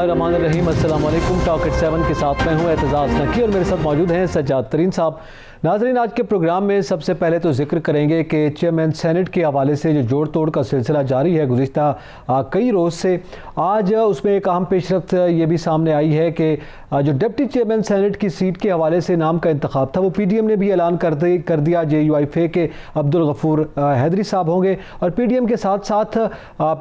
बिस्मिल्लाहिर्रहमानिर्रहीम। अस्सलाम वालेकुम। टॉक एट 7 के साथ मैं हूँ एतजाज़ नकी और मेरे साथ मौजूद हैं सज्जाद तरीन साहब। नाज़रीन, आज के प्रोग्राम में सबसे पहले तो जिक्र करेंगे कि चेयरमैन सेनेट के हवाले से जो जोड़ तोड़ का सिलसिला जारी है गुज़िश्ता कई रोज़ से, आज उसमें एक अहम पेशरफ्त ये भी सामने आई है कि जो डिप्टी चेयरमैन सेनेट की सीट के हवाले से नाम का इंतखाब था वो PDM ने भी ऐलान कर दिया। JUIFA के अब्दुल गफूर हैदरी साहब होंगे और PDM के साथ साथ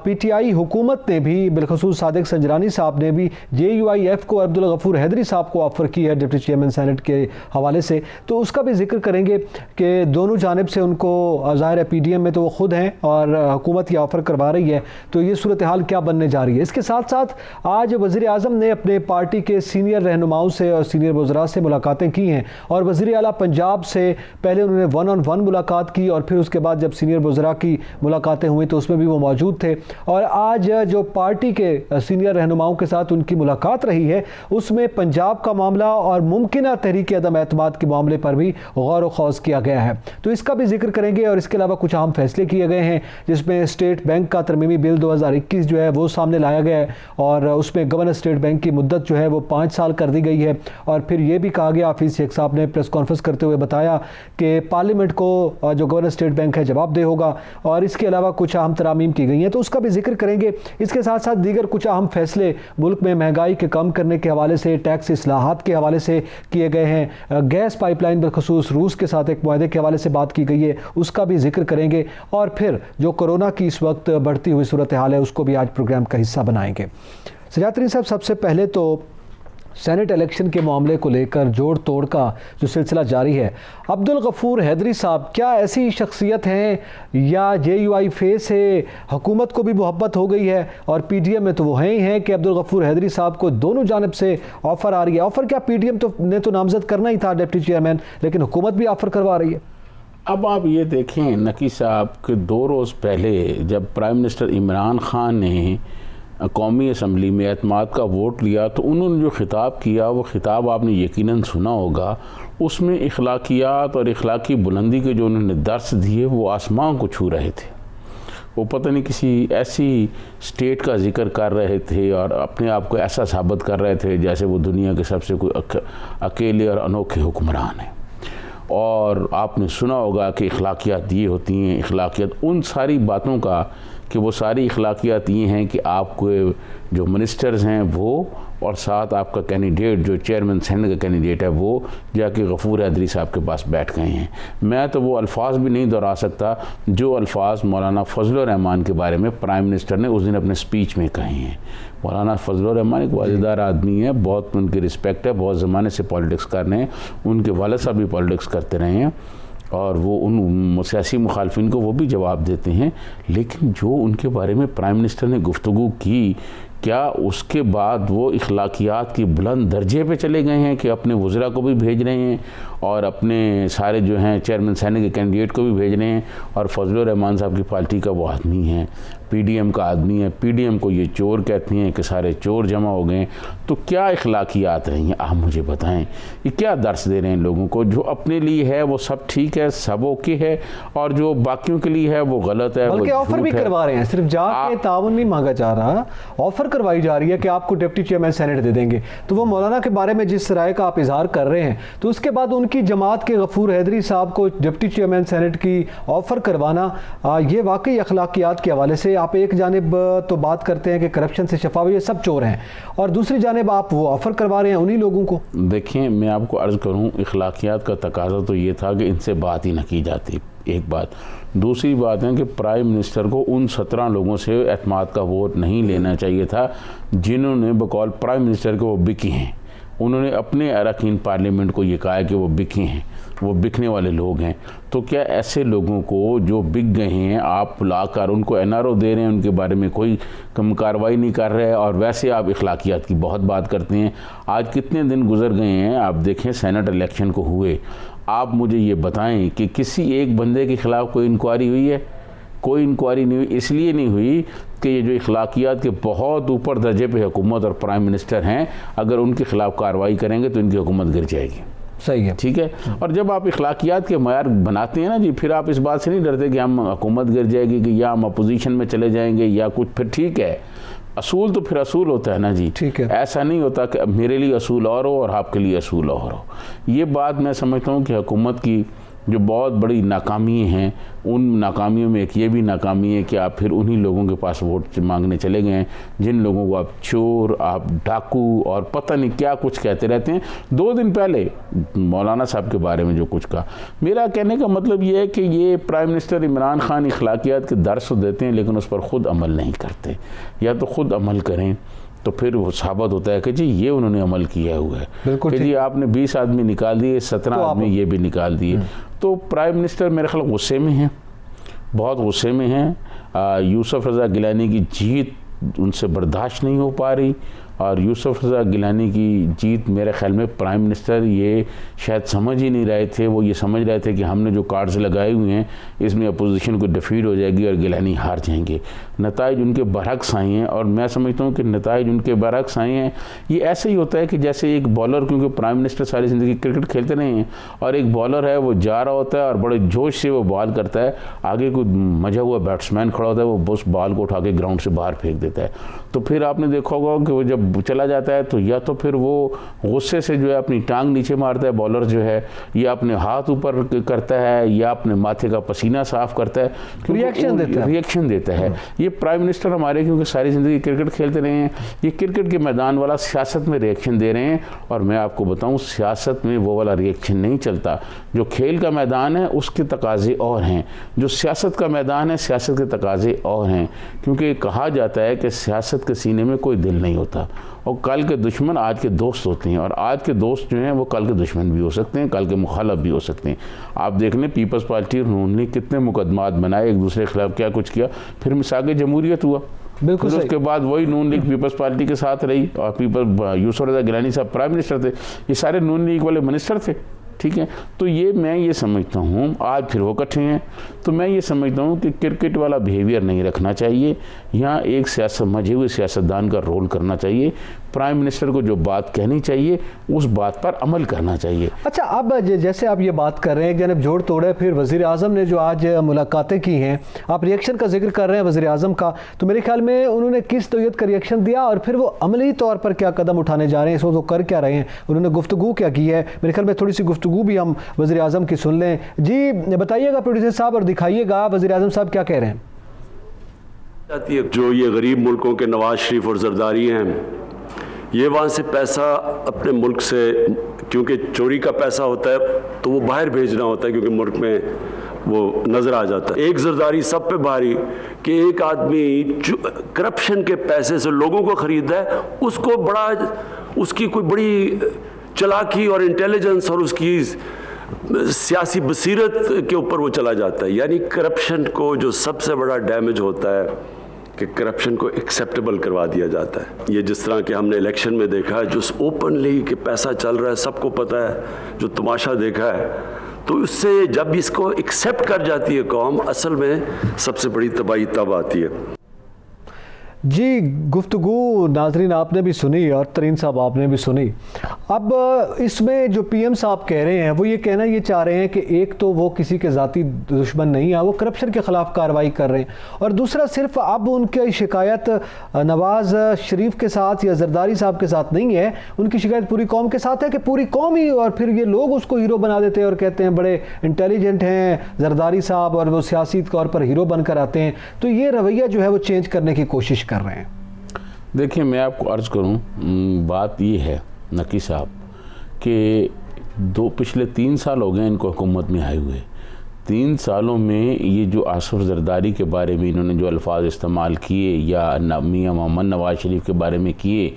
PTI हुकूमत ने भी बिलखसूस सादिक संजरानी साहब ने भी JUIF को अब्दुल गफूर हैदरी साहब को ऑफ़र की है डिप्टी चेयरमैन सेनेट के हवाले से। तो उसका भी जिक्र करेंगे कि दोनों जानिब से उनको ज़ाहिर है PDM में तो वो ख़ुद हैं और हुकूमत ये ऑफ़र करवा रही है, तो ये सूरत हाल क्या बनने जा रही है। इसके साथ साथ आज वज़ीर आज़म ने अपने पार्टी के सीनियर रहनुमाओं से और सीनियर वज़रा से मुलाकातें की हैं और वज़ीर आला पंजाब से पहले उन्होंने 1-on-1 मुलाकात की और फिर उसके बाद जब सीनियर वज़रा की मुलाकातें हुई तो उसमें भी वो मौजूद थे। और आज जो पार्टी के सीनियर रहनुमाओं के साथ उनकी मुलाकात रही है उसमें पंजाब का मामला और मुमकिन तहरीक अदम एतमाद के मामले पर भी गौर व खौज़ किया गया है, तो इसका भी जिक्र करेंगे। और इसके अलावा कुछ अहम फैसले किए गए हैं जिसमें स्टेट बैंक का तरमीमी बिल 2021 जो है वो सामने लाया गया है और उसमें गवर्नर स्टेट बैंक की मुद्दत जो है वो 5 साल कर दी गई है। और फिर ये भी कहा गया, हाफिज़ शेख साहब ने प्रेस कॉन्फ्रेंस करते हुए बताया कि पार्लियामेंट को जो गवर्नर स्टेट बैंक है जवाबदेह होगा। और इसके अलावा कुछ अहम तरामीम की गई हैं तो उसका भी जिक्र करेंगे। इसके साथ साथ दीगर कुछ अहम फैसले मुल्क में महंगाई के कम करने के हवाले से, टैक्स इस्लाहात के हवाले से किए गए हैं। गैस पाइपलाइन बखसूस रूस के साथ एक मुआहदे के हवाले से बात की गई है, उसका भी जिक्र करेंगे। और फिर जो कोरोना की इस वक्त बढ़ती हुई सूरत हाल है उसको भी आज प्रोग्राम का हिस्सा बनाएंगे। सज्जाद तरीन साहब, सबसे पहले तो सेनेट इलेक्शन के मामले को लेकर जोड़ तोड़ का जो सिलसिला जारी है, अब्दुल गफूर हैदरी साहब क्या ऐसी शख्सियत हैं या JUIFA से हुकूमत को भी मोहब्बत हो गई है और PDM में तो वो हैं ही हैं कि अब्दुल गफूर हैदरी साहब को दोनों जानिब से ऑफ़र आ रही है। ऑफ़र क्या, PDM ने तो नामजद करना ही था डिप्टी चेयरमैन, लेकिन हुकूमत भी ऑफ़र करवा रही है। अब आप ये देखें नकी साहब कि 2 रोज़ पहले जब प्राइम मिनिस्टर इमरान खान ने कौमी असम्बली में एतमाद का वोट लिया तो उन्होंने जो ख़िताब किया वो ख़िताब आपने यकीनन सुना होगा। उसमें इखलाकियात और इखलाकी बुलंदी के जो उन्होंने दर्स दिए वो आसमान को छू रहे थे। वो पता नहीं किसी ऐसी स्टेट का जिक्र कर रहे थे और अपने आप को ऐसा साबित कर रहे थे जैसे वो दुनिया के सबसे कोई अकेले और अनोखे हुक्मरान हैं। और आपने सुना होगा कि इखलाकियात ये होती हैं, इखलाकियात उन सारी बातों का कि वो सारी इखलाकियात ये हैं कि आपको जो मिनिस्टर्स हैं वो और साथ आपका कैंडिडेट जो चेयरमैन सेनेट का कैंडिडेट है वो जाके गफूर हैदरी साहब के पास बैठ गए हैं। मैं तो वो अल्फाज भी नहीं दोहरा सकता जो अल्फाज मौलाना फजलुर रहमान के बारे में प्राइम मिनिस्टर ने उस दिन अपने स्पीच में कहे हैं। मौलाना फजलुर रहमान एक वाज़ेदार आदमी है, बहुत उनकी रिस्पेक्ट है, बहुत ज़माने से पॉलिटिक्स कर रहे हैं, उनके वालिद साहब भी पॉलिटिक्स करते रहे हैं और वो उन सियासी मुखालफिन को वो भी जवाब देते हैं। लेकिन जो उनके बारे में प्राइम मिनिस्टर ने गुफ्तगू की, क्या उसके बाद वो इखलाकियात की बुलंद दर्जे पे चले गए हैं कि अपने वज़रा को भी भेज रहे हैं और अपने सारे जो हैं चेयरमैन सेनेट के कैंडिडेट को भी भेज रहे हैं। और फजलुर रहमान साहब की पार्टी का वो आदमी है, PDM का आदमी है, PDM को ये चोर कहती हैं कि सारे चोर जमा हो गए। तो क्या इखलाकियात रही हैं, आप मुझे बताएं, ये क्या दर्स दे रहे हैं लोगों को? जो अपने लिए है वो सब ठीक है, सब ओके है, और जो बाकियों के लिए है वो गलत है। बल्कि ऑफर भी करवा रहे हैं, सिर्फ जाके ताउन नहीं मांगा जा रहा, ऑफर करवाई जा रही है कि आपको डिप्टी चेयरमैन सेनेट दे देंगे। तो वो मौलाना के बारे में जिस राय का आप इजहार कर रहे हैं, तो उसके बाद उनकी जमात के गफूर हैदरी साहब को डिप्टी चेयरमैन सेनेट की ऑफर करवाना, ये वाकई अखलाकियात के हवाले से आप एक जानिब तो बात करते हैं कि करप्शन से शफाफ ये सब चोर हैं, और दूसरी जानिब आप वो ऑफ़र करवा रहे हैं उन्हीं लोगों को। देखिए, मैं आपको अर्ज़ करूं, इखलाकियात का तकाजा तो ये था कि इनसे बात ही न की जाती, एक बात। दूसरी बात है कि प्राइम मिनिस्टर को उन 17 लोगों से एतमाद का वोट नहीं लेना चाहिए था जिन्होंने बकौल प्राइम मिनिस्टर के वो बिकी हैं। उन्होंने अपने अरकान पार्लियामेंट को ये कहा है कि वो बिकी हैं, वो बिकने वाले लोग हैं। तो क्या ऐसे लोगों को जो बिक गए हैं आप बुलाकर उनको NRO दे रहे हैं, उनके बारे में कोई कम कार्रवाई नहीं कर रहे हैं, और वैसे आप इखलाकियात की बहुत बात करते हैं। आज कितने दिन गुजर गए हैं, आप देखें सेनेट इलेक्शन को हुए, आप मुझे ये बताएं कि किसी एक बंदे के ख़िलाफ़ कोई इंक्वायरी हुई है? कोई इंक्वायरी नहीं हुई। इसलिए नहीं हुई कि ये जो इखलाकियात के बहुत ऊपर दर्जे पे हुकूमत और प्राइम मिनिस्टर हैं, अगर उनके ख़िलाफ़ कार्रवाई करेंगे तो इनकी हुकूमत गिर जाएगी। सही है, ठीक है। और जब आप इखलाकियात के मयार बनाते हैं ना जी, फिर आप इस बात से नहीं डरते कि हम हुकूमत गिर जाएगी कि या हम अपोजिशन में चले जाएंगे या कुछ, फिर ठीक है, असूल तो फिर असूल होता है ना जी, ठीक है। ऐसा नहीं होता कि मेरे लिए असूल और हो और आपके लिए असूल और हो। ये बात मैं समझता हूँ कि हुकूमत की जो बहुत बड़ी नाकामी हैं, उन नाकामियों में एक ये भी नाकामी है कि आप फिर उन्हीं लोगों के पास वोट मांगने चले गए हैं जिन लोगों को आप चोर, आप डाकू और पता नहीं क्या कुछ कहते रहते हैं। 2 दिन पहले मौलाना साहब के बारे में जो कुछ कहा, मेरा कहने का मतलब ये है कि ये प्राइम मिनिस्टर इमरान खान इखलाकियात के दर्स देते हैं लेकिन उस पर ख़ुद अमल नहीं करते। या तो ख़ुद अमल करें तो फिर वो साबित होता है कि जी ये उन्होंने अमल किया हुआ है कि जी आपने 20 आदमी निकाल दिए, 17 आदमी ये भी निकाल दिए। तो प्राइम मिनिस्टर मेरे ख्याल गुस्से में हैं, बहुत गुस्से में हैं। यूसुफ रज़ा गिलानी की जीत उनसे बर्दाश्त नहीं हो पा रही और यूसुफ रज़ा गिलानी की जीत मेरे ख्याल में प्राइम मिनिस्टर ये शायद समझ ही नहीं रहे थे। वो ये समझ रहे थे कि हमने जो कार्ड्स लगाए हुए हैं इसमें अपोजिशन को डिफीट हो जाएगी और गिलानी हार जाएंगे। नताइज उनके बरक्स आए हैं और मैं समझता हूँ कि नताइज उनके बरक्स आए हैं। ये ऐसे ही होता है कि जैसे एक बॉलर, क्योंकि प्राइम मिनिस्टर सारी ज़िंदगी क्रिकेट खेलते रहे हैं, और एक बॉलर है वो जा रहा होता है और बड़े जोश से वो बॉल करता है, आगे कोई मजा हुआ बैट्समैन खड़ा होता है, वो उस बॉल को उठा के ग्राउंड से बाहर फेंक देता है। तो फिर आपने देखा होगा कि वो जब चला जाता है तो या तो फिर वो गुस्से से जो है अपनी टांग नीचे मारता है बॉलर जो है, या अपने हाथ ऊपर करता है, या अपने माथे का पसीना साफ करता है, रिएक्शन देता है। ये प्राइम मिनिस्टर हमारे क्योंकि सारी ज़िंदगी क्रिकेट खेलते रहे हैं, ये क्रिकेट के मैदान वाला सियासत में रिएक्शन दे रहे हैं। और मैं आपको बताऊं सियासत में वो वाला रिएक्शन नहीं चलता। जो खेल का मैदान है उसके तकाजे और हैं, जो सियासत का मैदान है सियासत के तकाजे और हैं। क्योंकि कहा जाता है कि सियासत के सीने में कोई दिल नहीं होता और कल के दुश्मन आज के दोस्त होते हैं, और आज के दोस्त जो हैं वो कल के दुश्मन भी हो सकते हैं, कल के मुखालफ भी हो सकते हैं। आप देख लें पीपल्स पार्टी उन्होंने कितने मुकदमात बनाए, एक दूसरे के खिलाफ क्या कुछ किया, फिर मिसाक़ जमहूरियत हुआ। बिल्कुल उसके बाद वही नून लीग पीपल्स पार्टी के साथ रही और यूसुफ रज़ा गिलानी साहब प्राइम मिनिस्टर थे, ये सारे नून लीग वाले मिनिस्टर थे, ठीक है। तो ये मैं ये समझता हूँ आज फिर वो इकट्ठे हैं, तो मैं ये समझता हूँ कि क्रिकेट वाला बिहेवियर नहीं रखना चाहिए। यहाँ एक समझे हुए सियासतदान का रोल करना चाहिए। प्राइम मिनिस्टर को जो बात कहनी चाहिए उस बात पर अमल करना चाहिए। अच्छा, अब जैसे आप ये बात कर रहे हैं जनाब जोड़ तोड़े, फिर वज़ीर आज़म ने जो आज मुलाकातें की हैं, आप रिएक्शन का जिक्र कर रहे हैं वज़ीर आज़म का, तो मेरे ख्याल में उन्होंने किस नौयत का रिएक्शन दिया और फिर वो अमली तौर पर क्या कदम उठाने जा रहे हैं, इसको तो कर क्या रहे हैं, उन्होंने गुफ्तगू क्या की है। मेरे ख्याल में थोड़ी सी गुफ्तगू भी हम वज़ीर आज़म की सुन लें। जी बताइएगा प्रोड्यूसर साहब और दिखाइएगा वज़ीर आज़म साहब क्या कह रहे हैं। जो ये गरीब मुल्कों के नवाज शरीफ और जरदारी हैं, ये वहाँ से पैसा अपने मुल्क से, क्योंकि चोरी का पैसा होता है तो वो बाहर भेजना होता है क्योंकि मुल्क में वो नज़र आ जाता है। एक जरदारी सब पे भारी कि एक आदमी करप्शन के पैसे से लोगों को ख़रीदा है, उसको बड़ा, उसकी कोई बड़ी चालाकी और इंटेलिजेंस और उसकी सियासी बसीरत के ऊपर वो चला जाता है। यानी करप्शन को जो सबसे बड़ा डैमेज होता है कि करप्शन को एक्सेप्टेबल करवा दिया जाता है। ये जिस तरह के हमने इलेक्शन में देखा है, जो ओपनली कि पैसा चल रहा है सबको पता है, जो तमाशा देखा है, तो उससे जब इसको एक्सेप्ट कर जाती है कौम, असल में सबसे बड़ी तबाही तब आती है। जी गुफ्तगू नाजरीन आपने भी सुनी और तरीन साहब आपने भी सुनी। अब इसमें जो पीएम साहब कह रहे हैं वो ये कहना ये चाह रहे हैं कि एक तो वो किसी के ज़ाती दुश्मन नहीं है, वो करप्शन के ख़िलाफ़ कार्रवाई कर रहे हैं, और दूसरा सिर्फ अब उनकी शिकायत नवाज़ शरीफ के साथ या जरदारी साहब के साथ नहीं है, उनकी शिकायत पूरी कौम के साथ है कि पूरी कौम ही, और फिर ये लोग उसको हीरो बना देते हैं और कहते हैं बड़े इंटेलिजेंट हैं जरदारी साहब और वो सियासी तौर पर हीरो बनकर आते हैं। तो ये रवैया जो है वो चेंज करने की कोशिश कर रहे हैं। देखिए मैं आपको अर्ज़ करूं, बात ये है नकी साहब कि पिछले 3 साल हो गए इनको हुकूमत में आए हुए। 3 सालों में ये जो आसिफ जरदारी के बारे में इन्होंने जो अल्फाज इस्तेमाल किए या मियां मोहम्मद नवाज शरीफ के बारे में किए,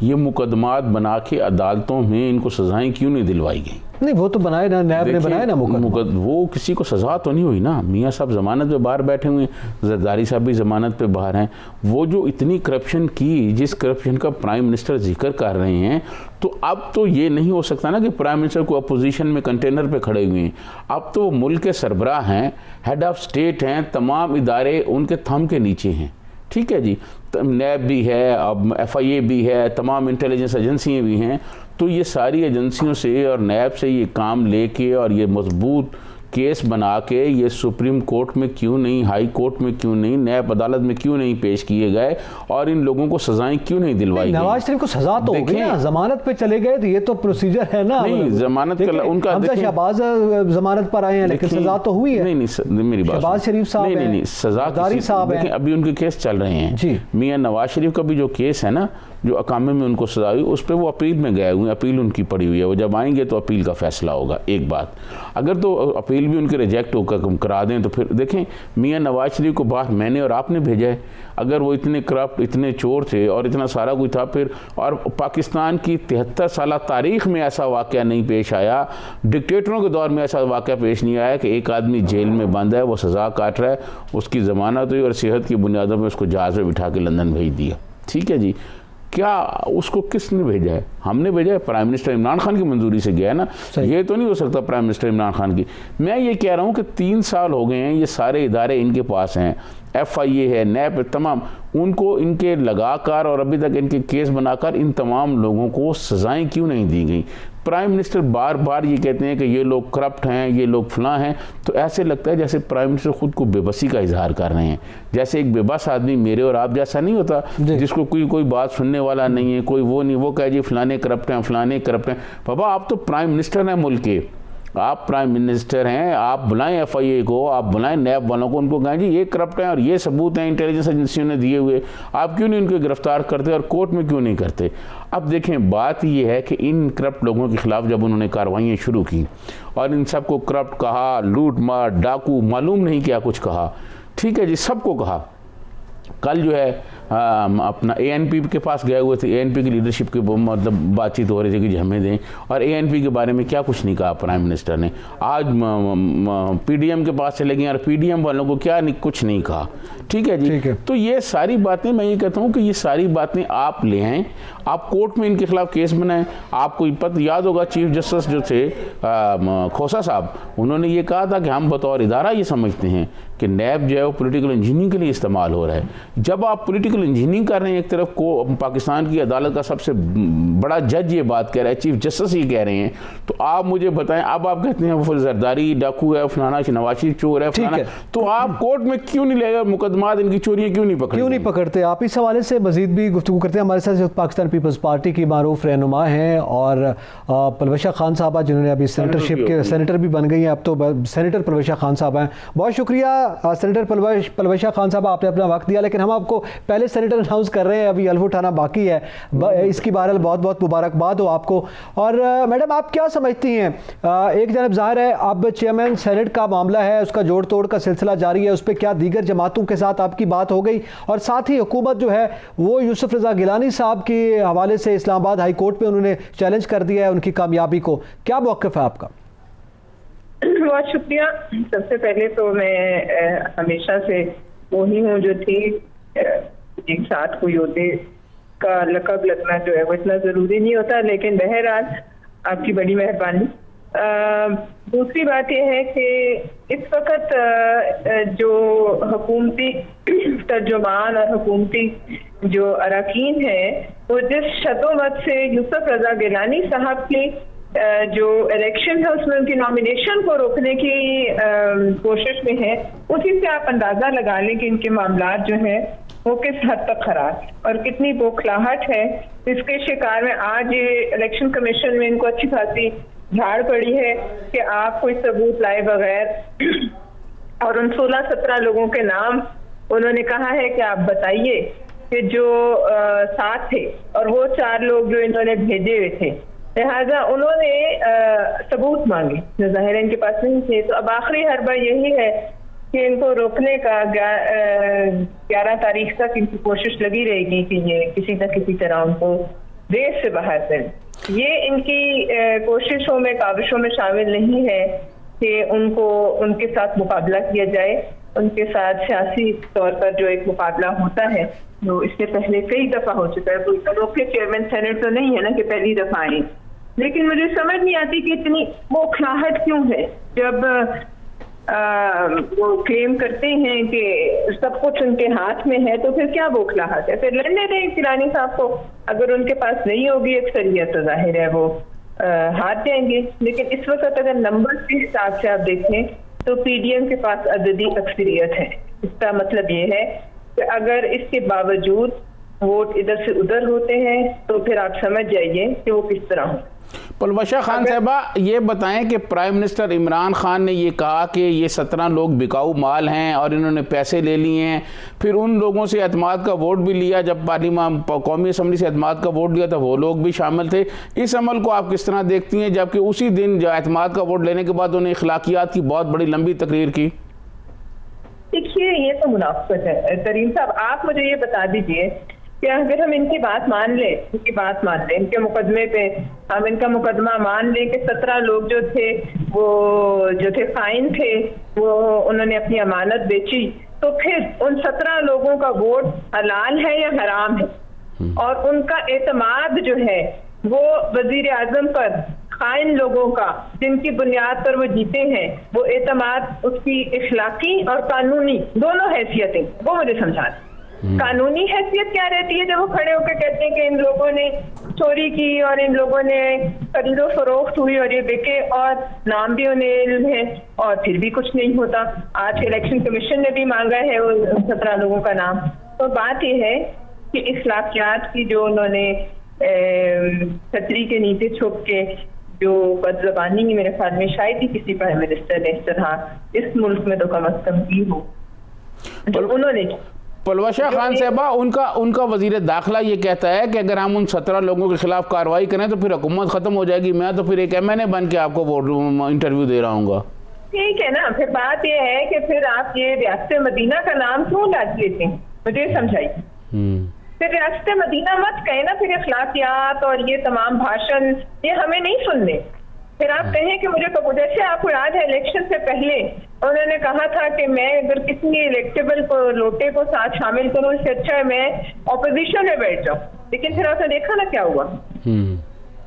ये मुकदमात बना के अदालतों में इनको सज़ाएँ क्यों नहीं दिलवाई गई? नहीं वो तो बनाए ना, नैब ने बनाए ना वो किसी को सज़ा तो नहीं हुई ना। मियाँ साहब ज़मानत पे बाहर बैठे हुए हैं, जरदारी साहब भी ज़मानत पे बाहर हैं। वो जो इतनी करप्शन की, जिस करप्शन का प्राइम मिनिस्टर जिक्र कर रहे हैं, तो अब तो ये नहीं हो सकता ना कि प्राइम मिनिस्टर को अपोजिशन में कंटेनर पे खड़े हुए हैं। अब तो मुल्क के सरबराह हैं, हेड ऑफ स्टेट हैं, तमाम इदारे उनके थंब के नीचे हैं, ठीक है जी, नैब भी है, अब FIA भी है, तमाम इंटेलिजेंस एजेंसियाँ भी हैं। तो ये सारी एजेंसियों से और नैब से ये काम लेके और ये मजबूत केस बना के ये सुप्रीम कोर्ट में क्यों नहीं, हाई कोर्ट में क्यों नहीं, नैब अदालत में क्यों नहीं पेश किए गए और इन लोगों को सजाएं क्यों नहीं दिलवाई गई? नवाज शरीफ को सजा तो हो गई ना, जमानत पे चले गए तो ये तो प्रोसीजर है ना। नहीं, जमानत का उनका शहबाज जमानत पर आए हैं लेकिन सजा तो हुई है। नहीं मेरी बात, शहबाज शरीफ साहब नहीं सजा साहब है, अभी उनके केस चल रहे हैं जी। मियां नवाज शरीफ का भी जो केस है ना, जो अकामे में उनको सजा हुई, उस पर वो अपील में गए हुए, अपील उनकी पड़ी हुई है, वो जब आएंगे तो अपील का फैसला होगा। एक बात, अगर तो अपील भी उनके रिजेक्ट होकर करा दें तो फिर देखें, मियां नवाज शरीफ को बाहर मैंने और आपने भेजा है। अगर वो इतने करप्ट, इतने चोर थे और इतना सारा कुछ था, फिर और पाकिस्तान की 73 साल तारीख में ऐसा वाक़या नहीं पेश आया, डिक्टेटरों के दौर में ऐसा वाक़या पेश नहीं आया कि एक आदमी जेल में बंद है, वो सज़ा काट रहा है, उसकी ज़मानत हुई और सेहत की बुनियादों पर उसको जहाज़ में बिठा के लंदन भेज दिया। ठीक है जी, क्या उसको किसने भेजा है? हमने भेजा है, प्राइम मिनिस्टर इमरान खान की मंजूरी से गया है ना। ये तो नहीं हो सकता प्राइम मिनिस्टर इमरान खान की। मैं ये कह रहा हूँ कि 3 साल हो गए हैं, ये सारे इदारे इनके पास हैं, FIA है, नैब, तमाम, उनको इनके लगाकर और अभी तक इनके केस बनाकर इन तमाम लोगों को सजाएं क्यों नहीं दी गई? प्राइम मिनिस्टर बार बार ये कहते हैं कि ये लोग करप्ट हैं, ये लोग फलां हैं, तो ऐसे लगता है जैसे प्राइम मिनिस्टर खुद को बेबसी का इजहार कर रहे हैं। जैसे एक बेबस आदमी मेरे और आप जैसा नहीं होता, जिसको कोई बात सुनने वाला नहीं है, कोई वो नहीं, वो कहे जी फलाने करप्ट हैं, फलाने करप्ट हैं। बाबा आप तो प्राइम मिनिस्टर हैं मुल्क के, आप प्राइम मिनिस्टर हैं, आप बुलाएं FIA को, आप बुलाएं नैब वालों को, उनको कहें जी ये करप्ट हैं और ये सबूत हैं इंटेलिजेंस एजेंसियों ने दिए हुए, आप क्यों नहीं उनको गिरफ्तार करते और कोर्ट में क्यों नहीं करते? अब देखें, बात ये है कि इन करप्ट लोगों के खिलाफ जब उन्होंने कार्रवाइयाँ शुरू की और इन सबको करप्ट कहा, लूट मार, डाकू, मालूम नहीं क्या कुछ कहा, ठीक है जी, सबको कहा। कल जो है अपना ANP के पास गए हुए थे, ANP की लीडरशिप की मतलब बातचीत हो रही थी कि जी हमें दें, और ANP के बारे में क्या कुछ नहीं कहा प्राइम मिनिस्टर ने। आज PDM के पास चले गए और PDM वालों को क्या कुछ नहीं कहा। ठीक है जी, ठीक है। तो ये सारी बातें, मैं ये कहता हूँ कि ये सारी बातें आप ले आएँ, आप कोर्ट में इनके खिलाफ केस बनाएं। आपको पता याद होगा चीफ जस्टिस जो थे खोसा साहब, उन्होंने ये कहा था कि हम बतौर इदारा ये समझते हैं कि नैब जो है वो पॉलिटिकल इंजीनियरिंग के लिए इस्तेमाल हो रहा है। जब आप पॉलिटिकल इंजीनियरिंग कर रहे हैं, एक तरफ को पाकिस्तान की अदालत का सबसे बड़ा जज ये बात कह रहा है, चीफ जस्टिस ये कह रहे हैं, तो आप मुझे बताएं, अब आप कहते हैं वो जरदारी डाकू है, फलाना नवाज शरीफ चोर है, फलाना, तो आप कोर्ट में क्यों नहीं लेगा मुकदमात, इनकी चोरियां क्यों नहीं पकड़ते? आप इस हवाले से मजीद भी गुफ्तगू करते हैं। हमारे साथ पाकिस्तान पीपल्स पार्टी की मारूफ रहनुमा हैं और परवेशा खान साहबा, जिन्होंने अभी सेनेटरशिप के सेनेटर भी बन गई हैं, अब तो सेनेटर परवेशा खान साहब हैं। बहुत शुक्रिया सेनेटर परवेशा खान साहब, आपने अपना वक्त दिया, लेकिन हम आपको पहले सेनेटर अनाउंस कर रहे हैं, अभी हल्फ उठाना बाकी है। इसकी बहरहाल बहुत बहुत मुबारकबाद हो आपको। और मैडम, आप क्या समझती हैं, एक जानब ज़ाहिर है अब चेयरमैन सेनेट का मामला है, उसका जोड़ तोड़ का सिलसिला जारी है, उस पर क्या दीगर जमातों के साथ आपकी बात हो गई, और साथ ही हुकूमत जो है वो यूसुफ रज़ा गिलानी साहब के हवाले से इस्लामाबाद हाई कोर्ट पे उन्होंने चैलेंज कर दिया है उनकी कामयाबी को, क्या मौक़िफ़ है आपका? बहुत शुक्रिया। सबसे पहले तो मैं हमेशा से वही हूँ जो थी, एक साथ कोई योद्धे का लक़ब लगना जो है वो इतना ज़रूरी नहीं होता, लेकिन बहरहाल आपकी बड़ी मेहरबानी। दूसरी बात यह है कि इस वक्त जो हुकूमती तर्जुमान और हुकूमती जो अरकान हैं वो जिस शतोमत से यूसुफ रज़ा गिलानी साहब की जो इलेक्शन है उसमें उनकी नॉमिनेशन को रोकने की कोशिश में है, उसी से आप अंदाज़ा लगा लें कि इनके मामलात जो हैं वो किस हद तक खराब और कितनी बौखलाहट है। इसके शिकार में आज इलेक्शन कमीशन में इनको अच्छी खासी झाड़ पड़ी है कि आप कोई सबूत लाए बगैर और उन 16-17 लोगों के नाम उन्होंने कहा है कि आप बताइए कि जो साथ थे, और वो 4 लोग जो इन्होंने भेजे हुए थे, लिहाजा उन्होंने सबूत मांगे जो ज़ाहिर इनके पास नहीं थे। तो अब आखिरी हरबा यही है कि इनको रोकने का 11 तारीख तक इनकी कोशिश लगी रहेगी कि ये किसी न किसी तरह उनको देश से बाहर करें। ये इनकी कोशिशों में, काविशों में शामिल नहीं है कि उनको उनके साथ मुकाबला किया जाए। उनके साथ सियासी तौर पर जो एक मुकाबला होता है जो इससे पहले कई दफ़ा हो चुका है, कोई अनोखे चेयरमैन सेनेट तो नहीं है ना कि पहली दफ़ा आए, लेकिन मुझे समझ नहीं आती कि इतनी बौखलाहट क्यों है जब वो क्लेम करते हैं कि सब कुछ उनके हाथ में है, तो फिर क्या बौखलाहट है? फिर लड़ने दें गिलानी साहब को। अगर उनके पास नहीं होगी अक्सरियत तो जाहिर है वो हार जाएंगे। लेकिन इस वक्त अगर नंबर के हिसाब से आप देखें तो पीडीएम के पास अददी अक्सरियत है। इसका मतलब ये है कि अगर इसके बावजूद वोट इधर से उधर होते हैं तो फिर आप समझ जाइए कि वो किस तरह हो। पलवशा खान साहबा, ये बताएं कि प्राइम मिनिस्टर इमरान खान ने ये कहा कि ये 17 लोग बिकाऊ माल हैं और इन्होंने पैसे ले लिए हैं, फिर उन लोगों से एतमाद का वोट भी लिया, जब पार्लियामान कौमी असम्बली से एतमाद का वोट लिया था वो लोग भी शामिल थे। इस अमल को आप किस तरह देखती हैं, जबकि उसी दिन जो एतमाद का वोट लेने के बाद उन्हें अखलाकियात की बहुत बड़ी लंबी तकरीर की? देखिए, ये तो मुनाफिक है। तरीन साहब, आप मुझे ये बता दीजिए कि अगर हम इनकी बात मान लें, इनके मुकदमे पे हम इनका मुकदमा मान लें कि 17 लोग जो थे फाइन थे, वो उन्होंने अपनी अमानत बेची, तो फिर उन 17 लोगों का वोट हलाल है या हराम है? और उनका एतमाद जो है वो वजीर आजम पर खाइन लोगों का, जिनकी बुनियाद पर वो जीते हैं, वो एतमाद उसकी इखलाकी और कानूनी दोनों हैसियतें वो मुझे समझा। कानूनी हैसियत क्या रहती है जब वो खड़े होकर कहते हैं कि इन लोगों ने चोरी की और इन लोगों ने खरीदो फरोख्त हुई और ये बिके और नाम भी उन्हें इल्म है और फिर भी कुछ नहीं होता। आज इलेक्शन कमीशन ने भी मांगा है वो 17 लोगों का नाम। तो बात ये है कि इखलाकियात की जो उन्होंने छतरी के नीचे छुप के जो बदज़बानी मेरे ख्याल में शायद ही किसी प्राइम मिनिस्टर ने इस तरह इस मुल्क में तो कम अज कम की हो जो उन्होंने। पलवशा खान साहबा, उनका वजीर दाखिला ये कहता है कि अगर हम उन 17 लोगों के खिलाफ कार्रवाई करें तो फिर हुकूमत ख़त्म हो जाएगी, मैं तो फिर एक MNA बन के आपको इंटरव्यू दे रहा हूँ। ठीक है ना, फिर बात ये है कि फिर आप ये रियासत मदीना का नाम क्यों लाद लेते हैं, मुझे समझाइए। फिर रियासत मदीना मत कहे ना, फिर अखलाकियात और ये तमाम भाषण ये हमें नहीं सुनने। फिर आप कहें कि मुझे जैसे आपको याद है इलेक्शन से पहले उन्होंने कहा था कि मैं अगर किसी इलेक्टेबल को लोटे को साथ शामिल करूं, इससे अच्छा है मैं ऑपोजिशन में बैठ जाऊं। लेकिन फिर आपने देखा ना क्या हुआ।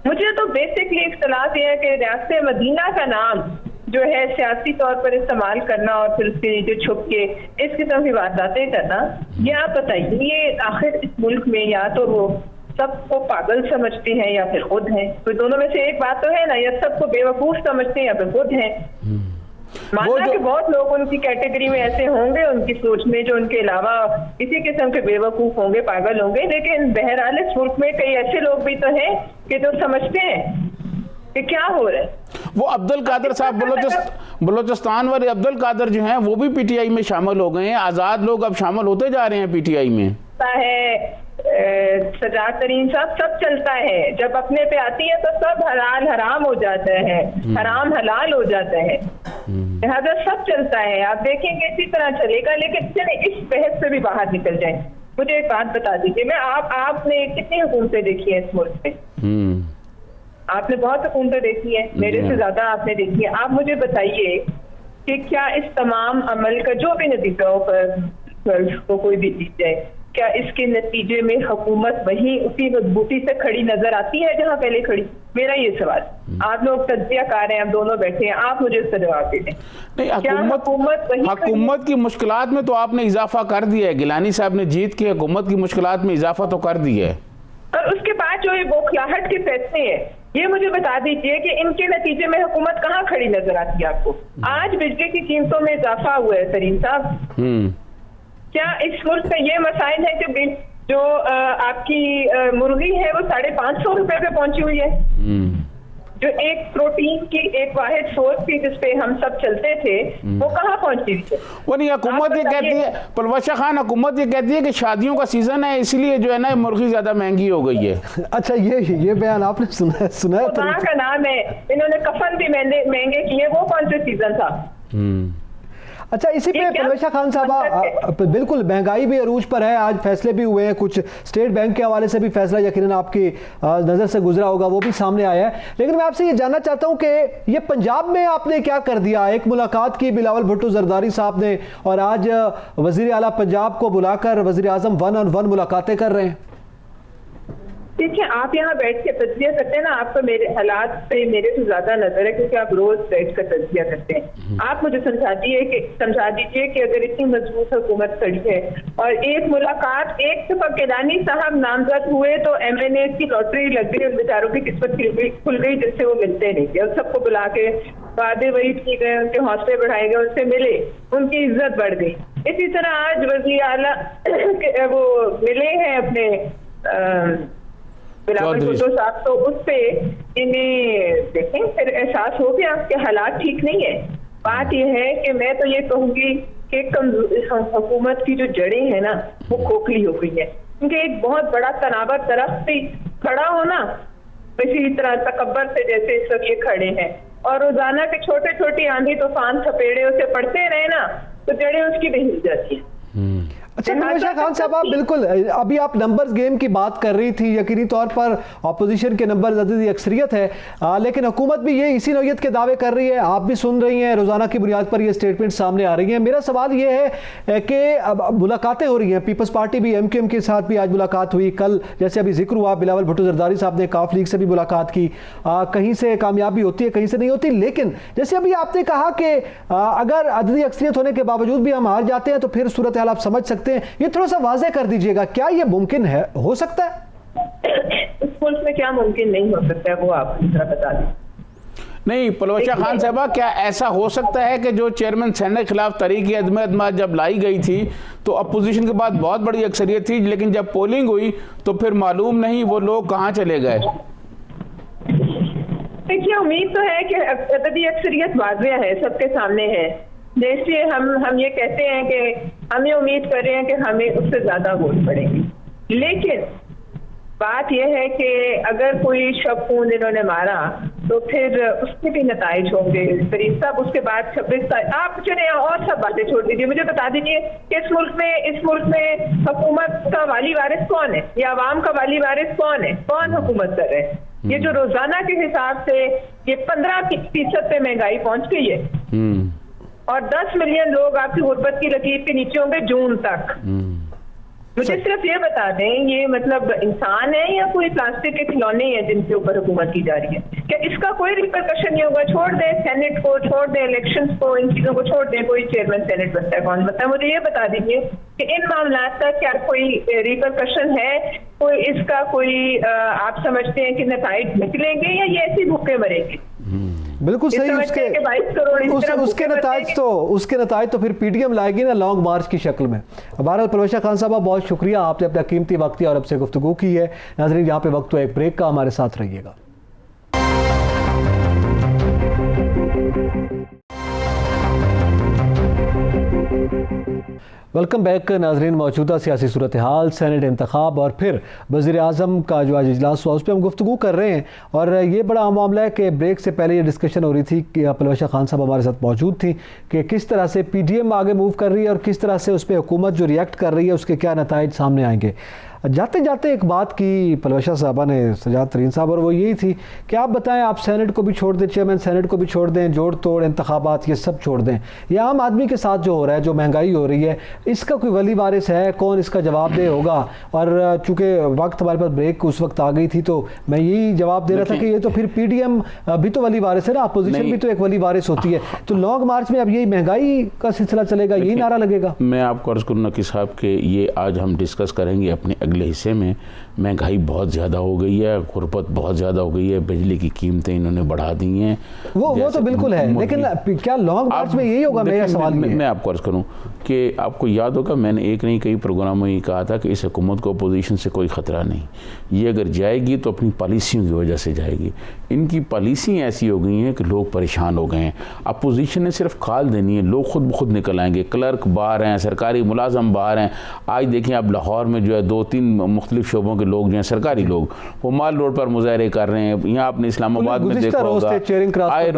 मुझे तो बेसिकली इख्तलाफ ये है कि रियासत मदीना का नाम जो है सियासी तौर पर इस्तेमाल करना और फिर उसके नीचे छुप के इस किस्म की वारदातें करना, ये आप बताइए, ये आखिर इस मुल्क में या तो वो सबको पागल समझते हैं या फिर खुद हैं? तो दोनों में से एक बात तो है ना, या सबको बेवकूफ समझते हैं या फिर खुद हैं। मानना कि बहुत लोग उनकी कैटेगरी में ऐसे होंगे, उनकी सोच में, जो उनके अलावा किसी किस्म के बेवकूफ होंगे, पागल होंगे, लेकिन बहरहाल इस मुल्क में कई ऐसे लोग भी तो हैं कि जो समझते हैं कि क्या हो रहा है। वो अब्दुल कादर साहब बलोचिस्तान वाले अब्दुल कादर जो हैं वो भी PTI में शामिल हो गए हैं। आज़ाद लोग अब शामिल होते जा रहे हैं PTI में। सजाद तरीन साहब, सब चलता है, जब अपने पे आती है तो सब हलाल हराम हो जाता है, हराम हलाल हो जाता है, लिहाजा सब चलता है। आप देखेंगे इसी तरह चलेगा। लेकिन चले इस बहस से भी बाहर निकल जाए। मुझे एक बात बता दीजिए, आपने कितनी हुकूमतें देखी है इस मुल्क में? आपने बहुत हुकूमतें देखी है, मेरे से ज्यादा आपने देखी है। आप मुझे बताइए कि क्या इस तमाम अमल का जो भी नतीजा पर को कोई भी जीत जाए, क्या इसके नतीजे में हुकूमत वहीं उसी मजबूती से खड़ी नजर आती है जहां पहले खड़ी? मेरा ये सवाल। आप लोग तज्जियाकार हैं, हम दोनों बैठे हैं, आप मुझे उसका जवाब दे दें। नहीं, हुकूमत की मुश्किलात में तो आपने इजाफा कर दिया है। गिलानी साहब ने जीत के हुकूमत की मुश्किलात में इजाफा तो कर दिया है। और उसके बाद जो ये बौखलाहट के फैसले हैं, ये मुझे बता दीजिए कि इनके नतीजे में हुकूमत कहाँ खड़ी नजर आती है आपको? आज बिजली की कीमतों में इजाफा हुआ है तरीन साहब। क्या इस मुल्क में ये मसाइल है कि जो आपकी मुर्गी है वो 550 रुपए पे पहुंची हुई है, जो एक प्रोटीन की एक वाहिद सोर्स थी जिसपे हम सब चलते थे, वो कहाँ पहुंची हुई है? वो नहीं, हुकूमत ये कहती है, पलवशा खान, हुकूमत ये कहती है कि शादियों का सीजन है इसलिए जो है ना मुर्गी ज्यादा महंगी हो गई है। अच्छा, ये बयान आपने सुना है? खुदा का नाम है, इन्होंने कफन भी महंगे किए, वो कौन से सीजन था? अच्छा, इसी पे पलवशा खान साहब, बिल्कुल महंगाई भी अरूज पर है। आज फैसले भी हुए हैं, कुछ स्टेट बैंक के हवाले से भी फैसला यकीनन आपकी नज़र से गुजरा होगा, वो भी सामने आया है। लेकिन मैं आपसे ये जानना चाहता हूं कि ये पंजाब में आपने क्या कर दिया? एक मुलाकात की बिलावल भुट्टो जरदारी साहब ने, और आज वज़ीर आला पंजाब को बुलाकर वज़ीर आज़म 1-on-1 मुलाकातें कर रहे हैं। देखिए, आप यहाँ बैठ के तज्जिया करते हैं ना, आपको मेरे हालात पे मेरे से ज्यादा नजर है, क्योंकि आप रोज बैठ कर तज्जिया करते हैं। आप मुझे समझा दीजिए कि अगर इतनी मजबूत हुकूमत खड़ी है और एक मुलाकात, एक दफा केलानी साहब नामजद हुए तो MNA की लॉटरी लग गई, उन बेचारों की किस्मत खुल गई जिससे वो मिलते नहीं थे, और सबको बुला के वादे वईद किए गए, उनके हौसले बढ़ाए गए, उनसे मिले, उनकी इज्जत बढ़ गई। इसी तरह आज वज़ीर आला वो मिले हैं अपने बिलावल भुट्टो साहब, तो उस पे इन्हें देखें फिर एहसास हो गया कि हालात ठीक नहीं है। बात यह है कि मैं तो ये कहूंगी कि हुकूमत की जो जड़ें हैं ना वो खोखली हो गई है, क्योंकि एक बहुत बड़ा तनावर दरख्त पे खड़ा हो ना, इसी तरह तकब्बर से जैसे इस वक्त ये खड़े हैं, और रोजाना के छोटे छोटी आंधी तूफान थपेड़े उसे पड़ते रहे ना, तो जड़ें उसकी भी हिल जाती है। अच्छा परवेशा खान साहब, आप बिल्कुल अभी आप नंबर्स गेम की बात कर रही थी, यकीनी तौर पर अपोजिशन के नंबर अददी अक्सरियत है, लेकिन हुकूमत भी ये इसी नौयत के दावे कर रही है, आप भी सुन रही हैं, रोज़ाना की बुनियाद पर ये स्टेटमेंट सामने आ रही हैं। मेरा सवाल ये है कि अब मुलाकातें हो रही हैं, पीपल्स पार्टी भी MQM के साथ भी आज मुलाकात हुई, कल जैसे अभी जिक्र हुआ बिलावल भुट्टो जरदारी साहब ने काफ लीग से भी मुलाकात की, कहीं से कामयाबी होती है, कहीं से नहीं होती, लेकिन जैसे अभी आपने कहा कि अगर अददी अक्सरियत होने के बावजूद भी हम हार जाते हैं तो फिर सूरत हाल आप समझ सकते हैं, ये थोड़ा सा वाज़ेह कर दीजिएगा, क्या ये मुमकिन है, हो सकता है? इस मुल्क में क्या मुमकिन नहीं हो सकता है वो आप बता दें। नहीं परवेशा खान साहबा, क्या ऐसा हो सकता है कि जो चेयरमैन सेनेट के खिलाफ तहरीक अदम एतमाद जब लाई गई थी तो अपोजिशन के बाद बहुत बड़ी अक्सरियत थी, लेकिन जब पोलिंग हुई तो फिर मालूम नहीं वो लोग कहाँ चले गए? देखिए, उम्मीद तो है कि अददी अक्सरियत वाज़ेह है, सबके सामने है, जैसे हम ये कहते हैं कि हम ये उम्मीद कर रहे हैं कि हमें उससे ज्यादा वोट पड़ेंगे, लेकिन बात यह है कि अगर कोई शब खून इन्होंने मारा तो फिर उसके भी नताइज होंगे। शरीफ साहब उसके बाद 26 तारीख, आप चले और सब बातें छोड़ दीजिए, मुझे बता दीजिए कि इस मुल्क में हुकूमत का वाली वारिस कौन है, या अवाम का वाली वारिस कौन है, कौन हुकूमत कर रहे हैं? ये जो रोजाना के हिसाब से ये 15% पे महंगाई पहुंच गई है और 10 मिलियन लोग आपकी गुर्बत की लकीर के नीचे होंगे जून तक। मुझे सिर्फ ये बता दें, ये मतलब इंसान है या कोई प्लास्टिक के खिलौने हैं जिनके ऊपर हुकूमत की जा रही है? क्या इसका कोई रिपरकशन नहीं होगा? छोड़ दें सेनेट को, छोड़ दें इलेक्शंस को, इन चीजों को छोड़ दें, कोई चेयरमैन सेनेट बनता है, कौन बनता है? मुझे ये बता दीजिए कि इन मामला का क्या कोई रिपरकशन है, कोई इसका कोई आप समझते हैं कि नताइज निकलेंगे या ये ऐसे भूखे मरेंगे? बिल्कुल सही। उसके नताइज तो फिर PTM लाएगी ना लॉन्ग मार्च की शक्ल में। बहरहाल परवेशा खान साहब, बहुत शुक्रिया, आपने अपना कीमती वक्त दिया और आपसे गुफ्तगू की है। नाज़रीन, यहाँ पे वक्त तो एक ब्रेक का, हमारे साथ रहिएगा। वेलकम बैक नाजरीन। मौजूदा सियासी सूरत हाल, सेनेट इंतखाब और फिर वज़ीर आज़म का जो आज इजलास हुआ उस पर हम गुफ्तगू कर रहे हैं, और ये बड़ा अहम मामला है कि ब्रेक से पहले ये डिस्कशन हो रही थी कि परवेशा खान साहब हमारे साथ मौजूद थी कि किस तरह से PTM आगे मूव कर रही है और किस तरह से उस पर हुकूमत जो रिएक्ट कर रही है उसके क्या नताइज सामने आएंगे। जाते जाते एक बात की परवेशा साहबा ने सजाद तरीन साहब, और वो यही थी कि आप बताएं, आप सेनेट को भी छोड़ दें, चेयरमैन सेनेट को भी छोड़ दें, जोड़ तोड़ इंतखाबात ये सब छोड़ दें, ये आम आदमी के साथ जो हो रहा है, जो महंगाई हो रही है, इसका कोई वली वारिस है? कौन इसका जवाबदेह होगा? और चूँकि वक्त हमारे पास ब्रेक उस वक्त आ गई थी तो मैं यही जवाब दे रहा था कि ये तो फिर PTM भी तो वली वारिस है ना, अपोजिशन भी तो एक वली वारिस होती है। तो लॉन्ग मार्च में अब यही महंगाई का सिलसिला चलेगा, यही नारा लगेगा? मैं आपको अर्ज़ करूँ नकी साहब के ये आज हम डिस्कस करेंगे अपने अगले हिस्से में। महंगाई बहुत ज़्यादा हो गई है, गुर्बत बहुत ज़्यादा हो गई है, बिजली की कीमतें इन्होंने बढ़ा दी हैं, वो तो बिल्कुल है, लेकिन क्या लॉन्ग मार्च में यही होगा? मेरा सवाल मैं आपको अर्ज़ करूँ कि आपको याद होगा मैंने एक नहीं कई प्रोग्रामों में कहा था कि इस हुकूमत को अपोजिशन से कोई ख़तरा नहीं, ये अगर जाएगी तो अपनी पॉलिसियों की वजह से जाएगी। इनकी पॉलिसी ऐसी हो गई हैं कि लोग परेशान हो गए हैं। अपोजिशन ने सिर्फ कॉल देनी है, लोग खुद ब खुद निकल आएंगे। क्लर्क बाहर हैं, सरकारी मुलाजम बाहर हैं। आज देखें आप लाहौर में जो है 2-3 मुख्तलिफ शोबों के लोग जो हैं सरकारी लोग, वो माल रोड पर मुजाहरे कर रहे हैं। यहाँ आपने इस्लामाबाद में देखा होगा आए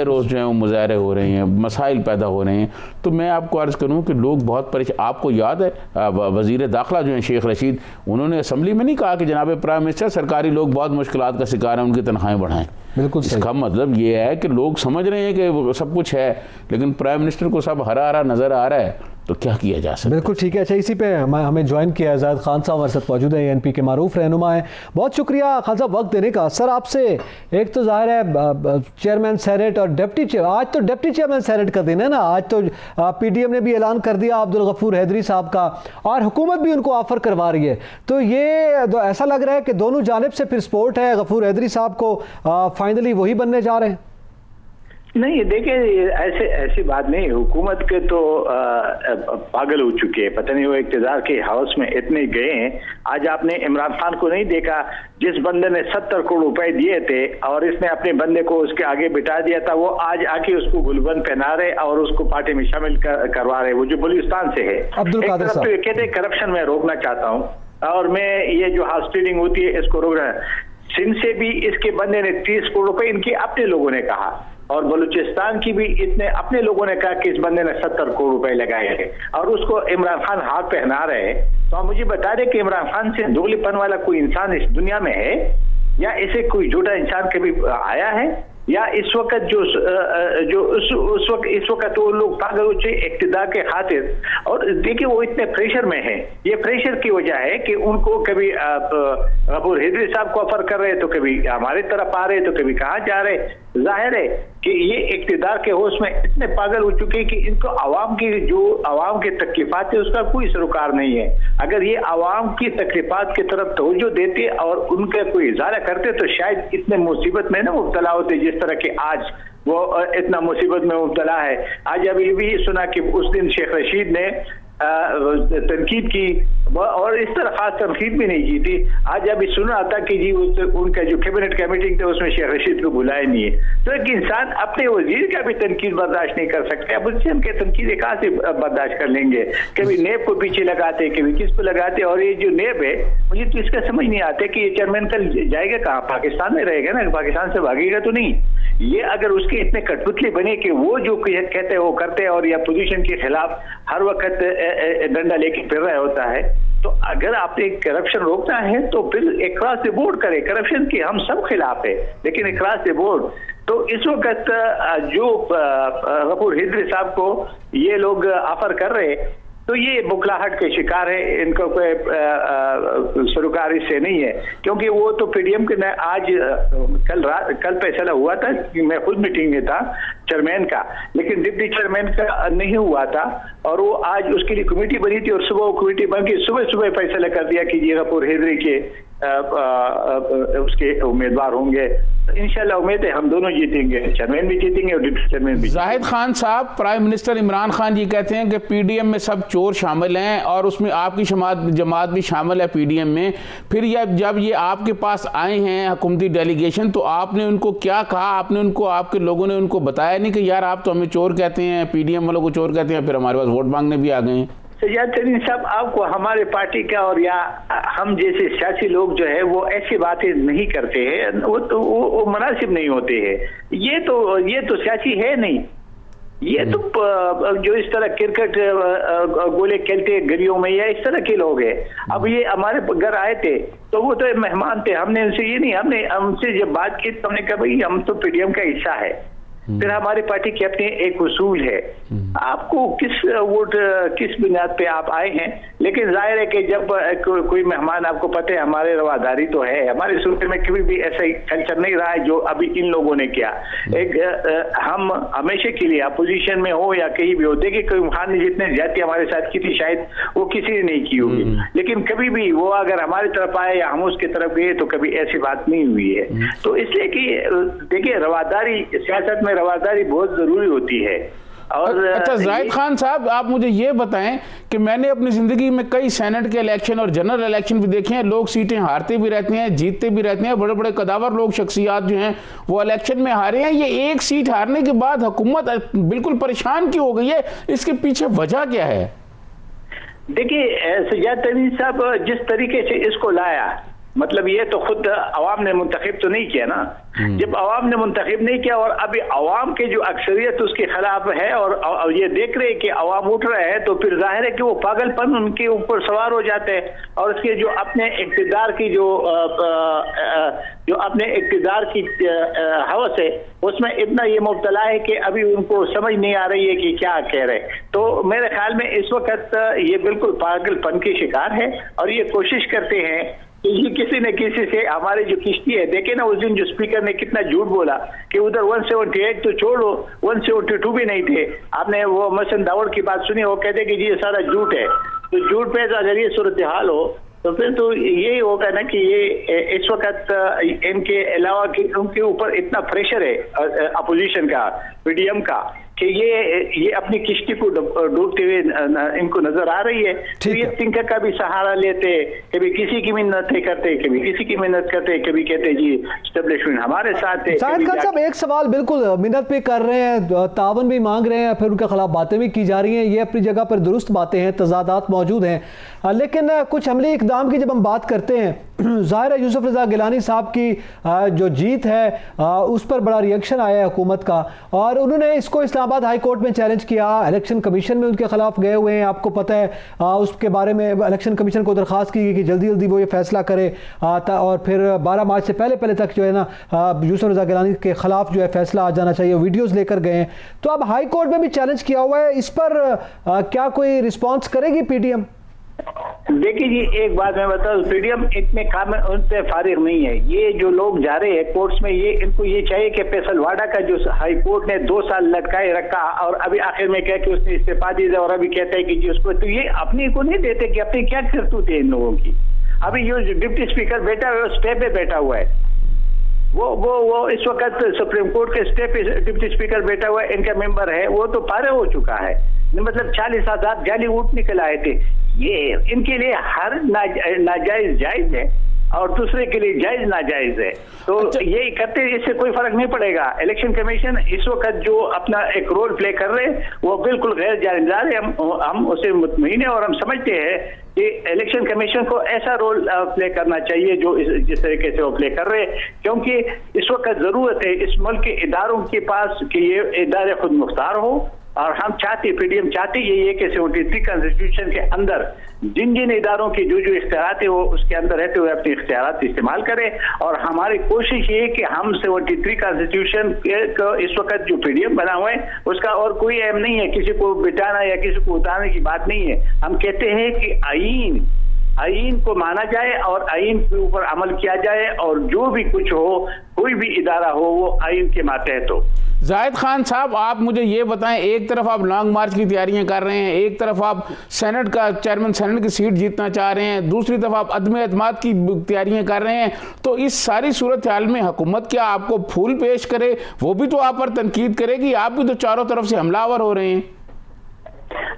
रोज़ जो है वो मुजाहरे हो रहे हैं, मसाइल पैदा हो रहे हैं। तो मैं आपको अर्ज़ करूँ कि लोग बहुत परेशान। आपको याद है वज़ीर दाखिला जो हैं शेख रशीद, उन्होंने असम्बली में नहीं कहा कि जनाब प्राइम मिनिस्टर सरकारी लोग बहुत मुश्किलात का शिकार हैं, उनकी तनख्वाहें बढ़ाएं? बिल्कुल। इसका मतलब ये है कि लोग समझ रहे हैं कि सब कुछ है, लेकिन प्राइम मिनिस्टर को सब हरा हरा नज़र आ रहा है, तो क्या किया जा सकता है? बिल्कुल ठीक है। अच्छा, इसी पे हमें ज्वाइन किया है ज़ाहिद खान साहब हमारे साथ मौजूद है, एएनपी के मारूफ रहनुमा है। बहुत शुक्रिया खान साहब वक्त देने का। सर आपसे एक तो जाहिर है चेयरमैन सेनेट और डिप्टी चेयर, आज तो डिप्टी चेयरमैन सेनेट का दिन है ना, आज तो पीडीएम ने भी ऐलान कर दिया अब्दुल गफूर हैदरी साहब का, और हुकूमत भी उनको ऑफर करवा रही है। तो ये तो ऐसा लग रहा है कि दोनों जानिब से फिर सपोर्ट है गफूर हैदरी साहब को, फाइनली वही बनने जा रहे हैं। नहीं देखिए, ऐसी बात नहीं। हुकूमत के तो पागल हो चुके हैं, पता नहीं वो इक़्तिदार के हाउस में इतने गए हैं। आज आपने इमरान खान को नहीं देखा, जिस बंदे ने 70 करोड़ रुपए दिए थे और इसने अपने बंदे को उसके आगे बिठा दिया था, वो आज आके उसको गुलबंद पहना रहे और उसको पार्टी में शामिल करवा रहे, वो जो बलूचिस्तान से है। अब्दुल कादिर साहब कहते हैं करप्शन में रोकना चाहता हूँ और मैं ये जो हाउस डीलिंग होती है इसको रोक रहा है। सिंध से भी इसके बंदे ने 30 करोड़ रुपए इनके अपने लोगों ने कहा, और बलूचिस्तान की भी इतने अपने लोगों ने कहा कि इस बंदे ने 70 करोड़ रुपए लगाए हैं और उसको इमरान खान हाथ पहना रहे हैं। तो आप मुझे बता दें कि इमरान खान से दोगलेपन वाला कोई इंसान इस दुनिया में है, या ऐसे कोई झूठा इंसान कभी आया है? या इस वक्त इस वक्त वो लोग पागल हो चुके इक़्तिदार के खातिर। और देखिए वो इतने प्रेशर में है, ये प्रेशर की वजह है कि उनको कभी गफूर हैदरी साहब को ऑफर कर रहे तो कभी हमारे तरफ आ रहे तो कभी कहाँ जा रहे। जाहिर है कि ये इक़्तिदार के होश में इतने पागल हो चुके हैं कि इनको आवाम के तकलीफात है उसका कोई सरोकार नहीं है। अगर ये आवाम की तकलीफात की तरफ तवज्जो देते और उनका कोई इजारा करते तो शायद इतने मुसीबत में ना मुब्तला होते जिस तरह के आज वो इतना मुसीबत में मुब्तला है। आज अभी भी सुना कि उस दिन शेख रशीद ने तनकीद की और इस तरह खास तनकीद भी नहीं की थी। आज अभी सुन रहा था कि जी उनका जो कैबिनेट का मीटिंग था उसमें शेख रशीद को बुलाया नहीं है। तो एक इंसान अपने वजीर का भी तनकीद बर्दाश्त नहीं कर सकते, अब उससे हम क्या तनकीद कहाँ से बर्दाश्त कर लेंगे? कभी नेब को पीछे लगाते, कभी किस पे लगाते। और ये जो नेब है मुझे तो इसका समझ नहीं आता कि ये चेयरमैन कल जाएगा कहाँ? पाकिस्तान में रहेगा ना, पाकिस्तान से भागेगा तो नहीं। ये अगर उसके इतने कठपुतली बने कि वो जो कहते हैं वो करते हैं और या पोजीशन के खिलाफ हर वक्त डंडा लेके फिर रहा होता है, तो अगर आपने करप्शन रोकना है तो फिर अक्रॉस द बोर्ड करे। करप्शन के हम सब खिलाफ है, लेकिन अक्रॉस द बोर्ड। तो इस वक्त जो गफूर हैदरी साहब को ये लोग ऑफर कर रहे तो ये बुखलाहट के शिकार है, इनको कोई सरोकार इससे नहीं है। क्योंकि वो तो पीडीएम के आज कल फैसला हुआ था कि मैं खुद मीटिंग में था चेयरमैन का, लेकिन डिप्टी चेयरमैन का नहीं हुआ था और वो आज उसके लिए कमेटी बनी थी और सुबह वो कमेटी बन के सुबह फैसला कर दिया कि ये गफूर हैदरी के उसके उम्मीदवार होंगे। इंशाल्लाह उम्मीद है हम दोनों जीतेंगे, चेयरमैन भी जीतेंगे और डिप्टी चेयरमैन भी। जाहिद खान साहब, प्राइम मिनिस्टर इमरान खान जी कहते हैं कि पीडीएम में सब चोर शामिल हैं और उसमें आपकी जमात भी शामिल है पीडीएम में। फिर जब ये आपके पास आए हैं हुकूमती डेलीगेशन तो आपने उनको क्या कहा? आपने उनको, आपके लोगों ने उनको बताया नहीं कि यार आप तो हमें चोर कहते हैं, पीडीएम वालों को चोर कहते हैं, फिर हमारे पास वोट मांगने भी आ गए हैं? सज्जाद तरीन साहब, आपको हमारे पार्टी का और या हम जैसे सियासी लोग जो है वो ऐसी बातें नहीं करते हैं, वो मुनासिब नहीं होते हैं। ये तो सियासी है नहीं, ये तो जो इस तरह क्रिकेट गोले खेलते गलियों में या इस तरह के लोग हैं। अब ये हमारे घर आए थे तो वो तो मेहमान थे, हमने उनसे ये नहीं, हमसे जब बात की तो हमने कहा भाई हम तो पीडीएम का हिस्सा है। फिर हमारी पार्टी की अपनी एक उसूल है, आपको किस बुनियाद पे आप आए हैं। लेकिन जाहिर है कि जब कोई मेहमान, आपको पता है हमारे रवादारी तो है, हमारे सूबे में कभी भी ऐसा कल्चर नहीं रहा है जो अभी इन लोगों ने किया। हम हमेशा के लिए अपोजिशन में हो या कहीं भी हो, देखिए कोई खान ने जितने ज्यादा हमारे साथ की थी शायद वो किसी ने नहीं की होगी, लेकिन कभी भी वो अगर हमारी तरफ आए या हम उसकी तरफ गए तो कभी ऐसी बात नहीं हुई है। तो इसलिए कि देखिए रवादारी, सियासत में रवादारी बहुत जरूरी होती है। और अच्छा जाहिद खान साहब, आप मुझे ये बताएं कि मैंने अपनी ज़िंदगी में कई सेनेट के इलेक्शन और जनरल इलेक्शन भी देखे हैं, लोग सीटें हारते भी रहते हैं, जीतते भी रहते हैं, बड़े बड़े कदावर लोग, शख्सियात जो हैं वो इलेक्शन में हारे हैं। ये एक सीट हारने के बाद हुकूमत बिल्कुल परेशान क्यों हो गई है? इसके पीछे वजह क्या है? देखिए सज्जाद तरीन साहब, जिस तरीके से इसको लाया मतलब ये तो खुद अवाम ने मुंतखब तो नहीं किया ना। जब अवाम ने मुंतखब नहीं किया और अभी अवाम के जो अक्सरियत उसके खिलाफ है और ये देख रहे हैं कि अवाम उठ रहे हैं, तो फिर जाहिर है कि वो पागलपन उनके ऊपर सवार हो जाते हैं और उसके जो अपने इक़्तिदार की जो अपने इक़्तिदार की हवस है उसमें इतना ये मुब्तला है कि अभी उनको समझ नहीं आ रही है कि क्या कह रहे। तो मेरे ख्याल में इस वक्त ये बिल्कुल पागलपन की शिकार है और ये कोशिश करते हैं कि ये किसी न किसी से हमारी जो किश्ती है, देखे ना उस दिन जो स्पीकर ने कितना झूठ बोला कि उधर 178 तो छोड़ो 172 भी नहीं थे। आपने वो मोहसिन दाऊद की बात सुनी, वो कहते कि जी ये सारा झूठ है। तो झूठ पे अगर ये सूरत हाल हो तो फिर तो यही होगा ना कि ये इस वक्त इनके अलावा उनके ऊपर इतना प्रेशर है अपोजिशन का, पीडीएम का, कि ये अपनी किश्ती को डूबते हुए इनको नजर आ रही है। तो ये थिंकर का भी सहारा लेते, कभी किसी की मिन्नत करते, कभी किसी की मिन्नत करते, कभी कहते जी एस्टेब्लिशमेंट हमारे साथ है। शाहिद खान साहब एक सवाल, बिल्कुल मिन्नत पे कर रहे हैं, तावन भी मांग रहे हैं, फिर उनके खिलाफ बातें भी की जा रही हैं, ये अपनी जगह पर दुरुस्त बातें हैं, तजादात मौजूद हैं, लेकिन कुछ हमले इकदाम की जब हम बात करते हैं, ज़ाहिर है यूसुफ रज़ा गिलानी साहब की जो जीत है उस पर बड़ा रिएक्शन आया है हुकूमत का, और उन्होंने इसको इस्लामाबाद हाई कोर्ट में चैलेंज किया, इलेक्शन कमीशन में उनके खिलाफ गए हुए हैं, आपको पता है उसके बारे में इलेक्शन कमीशन को दरख्वास्त की गई कि जल्दी जल्दी वो ये फैसला करे, और फिर 12 मार्च से पहले तक जो है ना यूसुफ रज़ा गिलानी के खिलाफ जो है फैसला आ जाना चाहिए, वीडियोज़ लेकर गए हैं। तो अब हाई कोर्ट में भी चैलेंज किया हुआ है, इस पर क्या कोई रिस्पॉन्स करेगी पीडीएम? देखिए जी, एक बात मैं बताऊं, पीडीएम इतने काम उनसे फारिग नहीं है। ये जो लोग जा रहे हैं कोर्ट्स में, ये इनको ये चाहिए कि फैसलवाड़ा का जो हाई कोर्ट ने 2 साल लटकाए रखा और अभी आखिर में कह के उसने इस्तीफा दी और अभी कहता है कि जी उसको, तो ये अपने को नहीं देते कि अपनी क्या करतूत है इन लोगों की। अभी ये डिप्टी स्पीकर बैठा हुआ है, स्टे पे बैठा हुआ है, वो इस वक्त सुप्रीम कोर्ट के स्टे पे डिप्टी स्पीकर बैठा हुआ है, इनका मेंबर है, वो तो पारे हो चुका है, मतलब 40,000 गाली ऊँट निकल आए थे। ये इनके लिए हर नाजायज जायज है और दूसरे के लिए जायज नाजायज है। तो ये करते, इससे कोई फर्क नहीं पड़ेगा। इलेक्शन कमीशन इस वक्त जो अपना एक रोल प्ले कर रहे हैं वो बिल्कुल गैर जानिबदार है, हम उसे मुतमईन है और हम समझते हैं कि इलेक्शन कमीशन को ऐसा रोल प्ले करना चाहिए जो जिस तरीके से वो प्ले कर रहे हैं, क्योंकि इस वक्त जरूरत है इस मुल्क के इदारों के पास कि ये इदारे खुद मुख्तार हो। और हम चाहते, पीडीएम चाहते यही है कि 73 कॉन्स्टिट्यूशन के अंदर जिन जिन इदारों की जो इख्तियारात है वो उसके अंदर रहते हुए अपने इख्तियारात इस्तेमाल करें। और हमारी कोशिश ये है कि हम 73 कॉन्स्टिट्यूशन इस वक्त जो पीडीएम बना हुआ है उसका और कोई एम नहीं है, किसी को बिटाना या किसी को उतारने की बात नहीं है। हम कहते हैं कि आईन को माना जाए और आईन के ऊपर अमल किया जाए और जो भी कुछ हो, कोई भी इदारा हो, वो आईन के मातहत हो। जाहिद खान साहब, आप मुझे ये बताएं, एक तरफ आप लॉन्ग मार्च की तैयारियां कर रहे हैं, एक तरफ आप सेनेट का चेयरमैन सेनेट की सीट जीतना चाह रहे हैं, दूसरी तरफ आप अदम एतमाद की तैयारियां कर रहे हैं, तो इस सारी सूरत हाल में हुकूमत क्या आपको फूल पेश करे? वो भी तो आप पर तनकीद करेगी, आप भी तो चारों तरफ से हमलावर हो रहे हैं।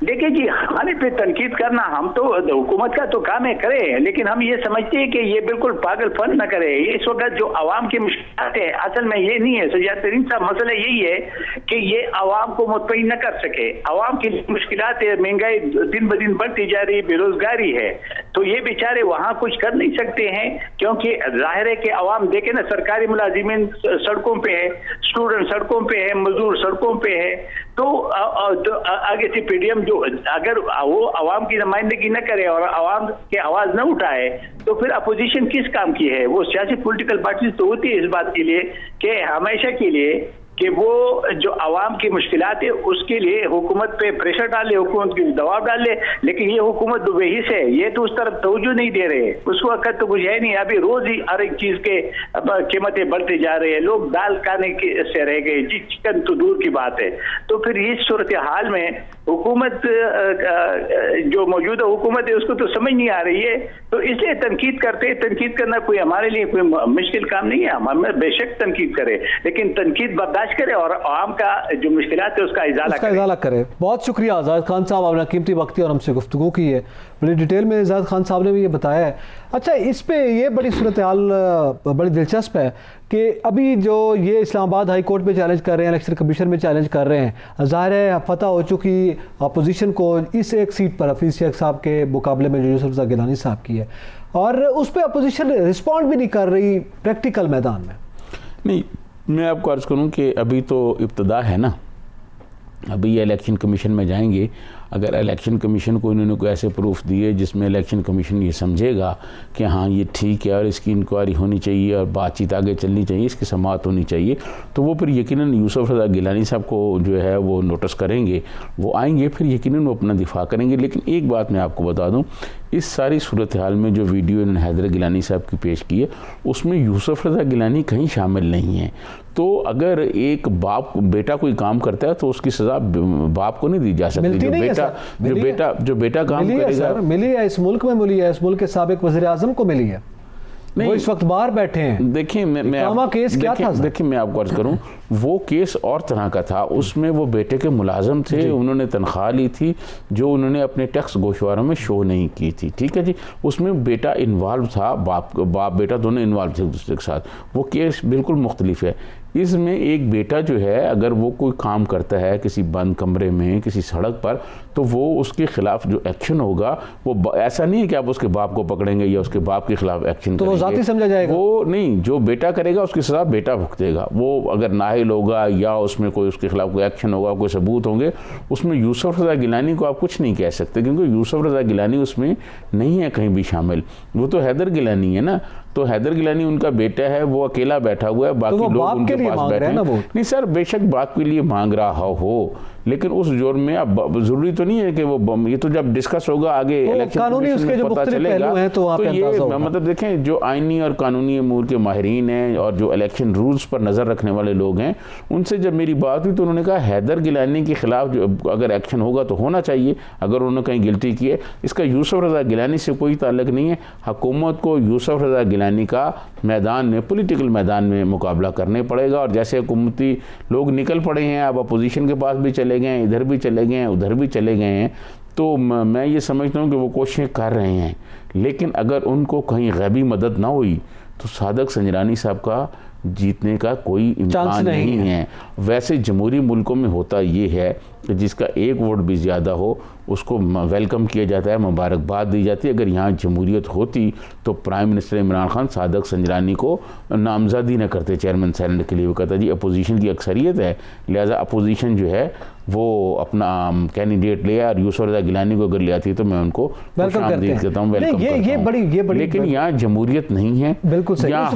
देखिए जी, हमारे पे तनकीद करना, हम तो हुकूमत का तो काम है करें, लेकिन हम ये समझते हैं कि ये बिल्कुल पागलपन न करे। इस वक्त जो आवाम की मुश्किलात है असल में ये नहीं है, सजाद तरीन साहब, मसला यही है कि ये आवाम को मुतमईन न कर सके। आवाम की मुश्किलात है, महंगाई दिन ब दिन बढ़ती जा रही, बेरोजगारी है, तो ये बेचारे वहाँ कुछ कर नहीं सकते हैं, क्योंकि जाहिर है कि आवाम देखे ना, सरकारी मुलाजिमीन सड़कों पे है, स्टूडेंट सड़कों पे है, मजदूर सड़कों पे है। तो आगे से पीडीएम जो अगर वो आवाम की नुमाइंदगी न करे और आवाम की आवाज न उठाए तो फिर अपोजिशन किस काम की है? वो सियासी पॉलिटिकल पार्टी तो होती है इस बात के लिए कि हमेशा के लिए कि वो जो आवाम की मुश्किलात है उसके लिए हुकूमत पे प्रेशर डाले, हुकूमत की दबाव डाले, लेकिन ये हुकूमत तो बेहिस है, ये तो उस तरफ तवज्जो नहीं दे रहे, उसको वक्त तो कुछ है नहीं। अभी रोज ही हर एक चीज के कीमतें बढ़ते जा रहे हैं, लोग दाल खाने से रह गए, चिकन तो दूर की बात है। तो फिर इस सूरत हाल में हुकूमत जो मौजूदा हुकूमत है उसको तो समझ नहीं आ रही है, तो इसलिए तनकीद करते। तनकीद करना कोई हमारे लिए कोई मुश्किल काम नहीं है, हम बेशक तनकीद करें, लेकिन तनकीद बर्दाश्त बर्दाश्त करे और आवाम का जो मुश्किलात है उसका इजाला करे। बहुत शुक्रिया आज़ाद खान साहब, आपने कीमती वक्त और हमसे गुफ्तगू की है बड़ी डिटेल में। आज़ाद खान साहब ने भी ये बताया है। अच्छा, इस पे ये बड़ी सूरत हाल बड़ी दिलचस्प है कि अभी जो ये इस्लामाबाद हाई कोर्ट में चैलेंज कर रहे हैं, इलेक्शन कमीशन में चैलेंज कर रहे हैं, ज़ाहिर है फतह हो चुकी अपोजिशन को इस एक सीट पर हफीज़ शेख साहब के मुकाबले में जो यूसुफ रज़ा गिलानी साहब की है, और उस पर अपोजिशन रिस्पॉन्ड भी नहीं कर रही प्रैक्टिकल मैदान में। नहीं, मैं आपको अर्ज़ करूं कि अभी तो इब्तदा है ना, अभी ये इलेक्शन कमीशन में जाएंगे। अगर इलेक्शन कमीशन को इन्होंने कोई ऐसे प्रूफ दिए जिसमें इलेक्शन कमीशन ये समझेगा कि हाँ ये ठीक है और इसकी इंक्वायरी होनी चाहिए और बातचीत आगे चलनी चाहिए, इसकी समाअत होनी चाहिए, तो वो फिर यकीनन यूसुफ रज़ा गिलानी साहब को जो है वो नोटिस करेंगे, वो आएंगे, फिर यकीनन वो अपना दिफा करेंगे। लेकिन एक बात मैं आपको बता दूं, इस सारी सूरत हाल में जो वीडियो इन्होंने हैदर गिलानी साहब की पेश की है उसमें यूसुफ रज़ा गिलानी कहीं शामिल नहीं है। तो अगर एक बेटा कोई काम करता है तो उसकी सज़ा बाप को नहीं दी जा सकती। जो बेटा काम करेगा, मिली है, इस मुल्क में मिली है, इस मुल्क के साबिक वज़ीर आज़म को मिली है, वो इस वक्त बाहर बैठे हैं। देखिए केस क्या था? देखिए मैं आपको अर्ज करूं, वो केस और तरह का था। उसमें वो बेटे के मुलाजम थे, उन्होंने तनख्वाह ली थी जो उन्होंने अपने टैक्स गोशवारों में शो नहीं की थी, ठीक है जी। उसमें बेटा इन्वॉल्व था, बाप बेटा दोनों इन्वॉल्व थे एक दूसरे के साथ। वो केस बिल्कुल मुख्तलिफ है। इसमें एक बेटा जो है अगर वो कोई काम करता है किसी बंद कमरे में किसी सड़क पर, तो वो उसके खिलाफ जो एक्शन होगा वो ऐसा नहीं है कि आप उसके बाप को पकड़ेंगे या उसके बाप के खिलाफ एक्शन तो वो जाती समझा जाएगा। वो नहीं, जो बेटा करेगा उसकी सजा बेटा भुगतेगा। वो अगर नाहिल होगा या उसमें कोई उसके खिलाफ कोई एक्शन होगा, कोई सबूत होंगे, उसमें यूसुफ रज़ा गिलानी को आप कुछ नहीं कह सकते, क्योंकि यूसुफ रज़ा गिलानी उसमें नहीं है कहीं भी शामिल। वो तो हैदर गिलानी है ना, तो हैदर गिलानी उनका बेटा है, वो अकेला बैठा हुआ है, बाकी लोग उनके पास बैठे हैं। नहीं सर, बेशक बात के लिए मांग रहा हो, लेकिन उस जोर में अब जरूरी तो नहीं है कि वो, ये तो जब डिस्कस होगा आगे इलेक्शन कानूनी उसके जो पता चलेगा तो ये मतलब देखें, जो आईनी और कानूनी अमूर के माहिरीन हैं और जो इलेक्शन रूल्स पर नज़र रखने वाले लोग हैं, उनसे जब मेरी बात हुई तो उन्होंने कहा हैदर गिलानी के खिलाफ जो अगर एक्शन होगा तो होना चाहिए, अगर उन्होंने कहीं गिल्टी की है। इसका यूसुफ रज़ा गिलानी से कोई ताल्लुक नहीं है। हुकूमत को यूसुफ रज़ा गिलानी का मैदान में, पॉलिटिकल मैदान में मुकाबला करने पड़ेगा। और जैसे हुकूमती लोग निकल पड़े हैं, अब अपोजिशन के पास भी चले गए, इधर भी चले गए हैं, उधर भी चले गए हैं, तो मैं ये समझता हूँ कि वो कोशिशें कर रहे हैं। लेकिन अगर उनको कहीं गैबी मदद ना हुई तो सादक संजरानी साहब का जीतने का कोई इम्कान नहीं है। वैसे जमहूरी मुल्कों में होता ये है कि जिसका एक वोट भी ज़्यादा हो उसको वेलकम किया जाता है, मुबारकबाद दी जाती है। अगर यहाँ जमहूरियत होती तो प्राइम मिनिस्टर इमरान खान सादक संजरानी को नामजदगी न करते चेयरमैन सेनेट के लिए। वो कहता जी अपोजिशन की अक्सरियत है, लिहाजा अपोजिशन जो है वो अपना कैंडिडेट ले, और यूसुफ रज़ा गिलानी को अगर ले आती तो मैं उनको खुशामदीद कहता हूँ, वेलकम करता हूँ। लेकिन यहाँ जमहूरियत नहीं है। यहाँ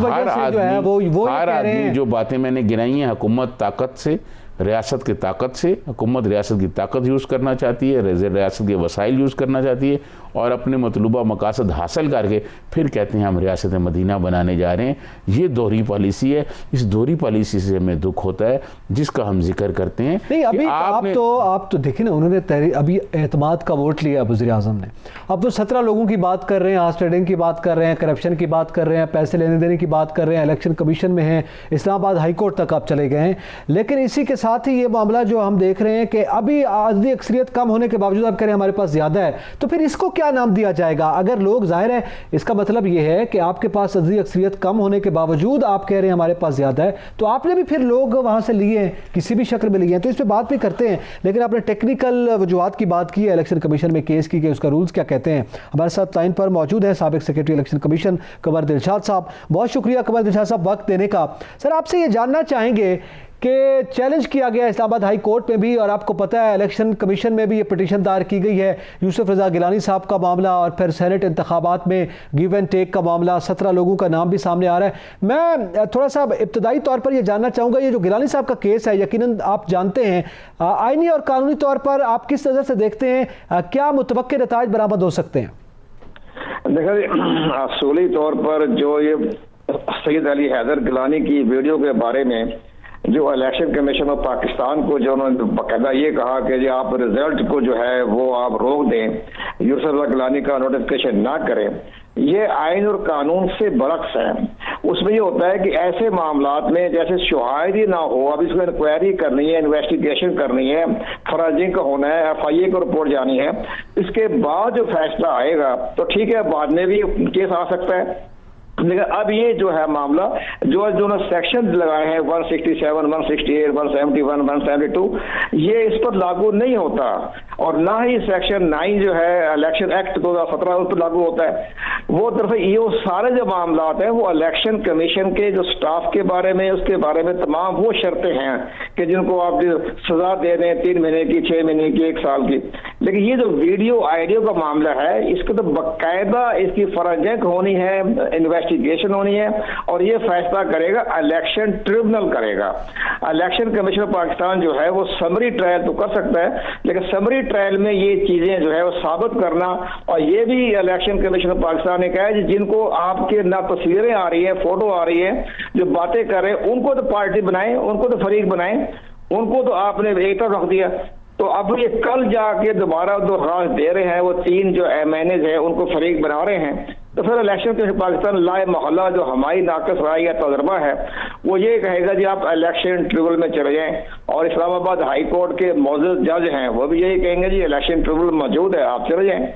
हर आदमी जो बातें मैंने गिनाई हैं, हुकूमत ताकत से, रियासत की ताकत से, हुकूमत रियासत की ताकत यूज़ करना चाहती है, रियासत के वसाइल यूज़ करना चाहती है, और अपने मतलूबा मकासद हासिल करके फिर कहते हैं हम रियासत मदीना बनाने जा रहे हैं। ये दोहरी पॉलिसी है। इस दोहरी पॉलिसी से हमें दुख होता है जिसका हम जिक्र करते हैं। नहीं, अभी आप तो देखिए ना, उन्होंने अभी एतमाद का वोट लिया वज़ीर आज़म ने। अब तो 17 लोगों की बात कर रहे हैं, हार्स ट्रेडिंग की बात कर रहे हैं, करप्शन की बात कर रहे हैं, पैसे लेने देने की बात कर रहे हैं, इलेक्शन कमीशन में हैं, इस्लामाबाद हाई कोर्ट तक आप चले गए हैं। लेकिन इसी के साथ ही ये मामला जो हम देख रहे हैं कि अभी आज़ादी अक्सरियत कम होने के बावजूद आप कह रहे हैं हमारे पास ज़्यादा है, तो फिर इसको क्या नाम दिया जाएगा? अगर लोग, जाहिर है इसका मतलब ये है कि आपके पास आज़ादी अक्सरियत कम होने के बावजूद आप कह रहे हैं हमारे पास ज़्यादा है, तो आपने भी फिर लोग वहाँ से लिए हैं, किसी भी शक्ल में लिए हैं, तो इस पर बात भी करते हैं। लेकिन आपने टेक्निकल वजूहात की बात की है, इलेक्शन कमीशन में केस की, उसका रूल्स क्या कहते हैं। हमारे साथ लाइन पर मौजूद है साबिक सेक्रेटरी इलेक्शन कमीशन कमर दिलशाद साहब। बहुत शुक्रिया कमर दिलशाद साहब वक्त देने का। सर, आपसे ये जानना चाहेंगे कि चैलेंज किया गया इस्लामाबाद हाई कोर्ट में भी, और आपको पता है इलेक्शन कमीशन में भी ये पिटीशन दायर की गई है, यूसुफ रज़ा गिलानी साहब का मामला, और फिर सेनेट इंतखाबात में गिव एंड टेक का मामला, 17 लोगों का नाम भी सामने आ रहा है। मैं थोड़ा सा इब्तदाई तौर पर ये जानना चाहूँगा, ये जो गिलानी साहब का केस है, यकीनन आप जानते हैं आइनी और कानूनी तौर पर आप किस नज़र से देखते हैं, क्या मुतवक्किल नताइज बरामद हो सकते हैं? देखिए, असूली तौर पर जो ये सैयद अली हैदर गिलानी की वीडियो के बारे में जो इलेक्शन कमीशन ऑफ पाकिस्तान को जो उन्होंने बाकायदा ये कहा कि जी आप रिजल्ट को जो है वो आप रोक दें, यूसुफ गिलानी का नोटिफिकेशन ना करें, ये आइन और कानून से बरक्स है। उसमें ये होता है कि ऐसे मामलात में जैसे शहायद ही ना हो, अब इसको इंक्वायरी करनी है, इन्वेस्टिगेशन करनी है, फराजिंग का होना है, FIA को रिपोर्ट जानी है, इसके बाद जो फैसला आएगा तो ठीक है, बाद में भी केस आ सकता है। लेकिन अब ये जो है मामला जो सेक्शन लगाए हैं 167, 168, 171, 172, ये इस पर लागू नहीं होता, और ना ही सेक्शन 9 जो है इलेक्शन एक्ट 2017 उस पर लागू होता है। वो तरफ ये सारे जो मामला हैं वो इलेक्शन कमीशन के जो स्टाफ के बारे में, उसके बारे में तमाम वो शर्तें हैं कि जिनको आप सजा दे रहे हैं 3 महीने की, 6 महीने की, 1 साल की। लेकिन ये जो वीडियो ऑडियो का मामला है, इसको तो बाकायदा इसकी फराजंक होनी है, इन्वेस्टिगेशन होनी है, और ये फैसला करेगा इलेक्शन ट्रिब्यूनल करेगा। इलेक्शन कमीशन ऑफ पाकिस्तान जो है वो समरी ट्रायल तो कर सकता है, लेकिन समरी ट्रायल में ये चीजें जो है वो साबित करना, और ये भी इलेक्शन कमीशन ऑफ पाकिस्तान ने कहा है जिनको आपके ना तस्वीरें आ रही है, फोटो आ रही है, जो बातें कर रहे हैं, उनको तो पार्टी बनाए, उनको तो फरीक बनाए, उनको तो आपने एक तरफ रख दिया। तो अब ये कल जाके दोबारा दरख्वास्त दे रहे हैं, वो 3 जो MNAs है उनको फरीक बना रहे हैं। तो फिर इलेक्शन कमीशन पाकिस्तान लाए मोहल्ला जो हमारी नाकस राय या तजर्बा है वो ये कहेगा जी आप इलेक्शन ट्रिब्यूनल में चले जाएं, और इस्लामाबाद हाई कोर्ट के मौजूद जज हैं वो भी यही कहेंगे जी इलेक्शन ट्रिब्यूनल मौजूद है, आप चले जाएं।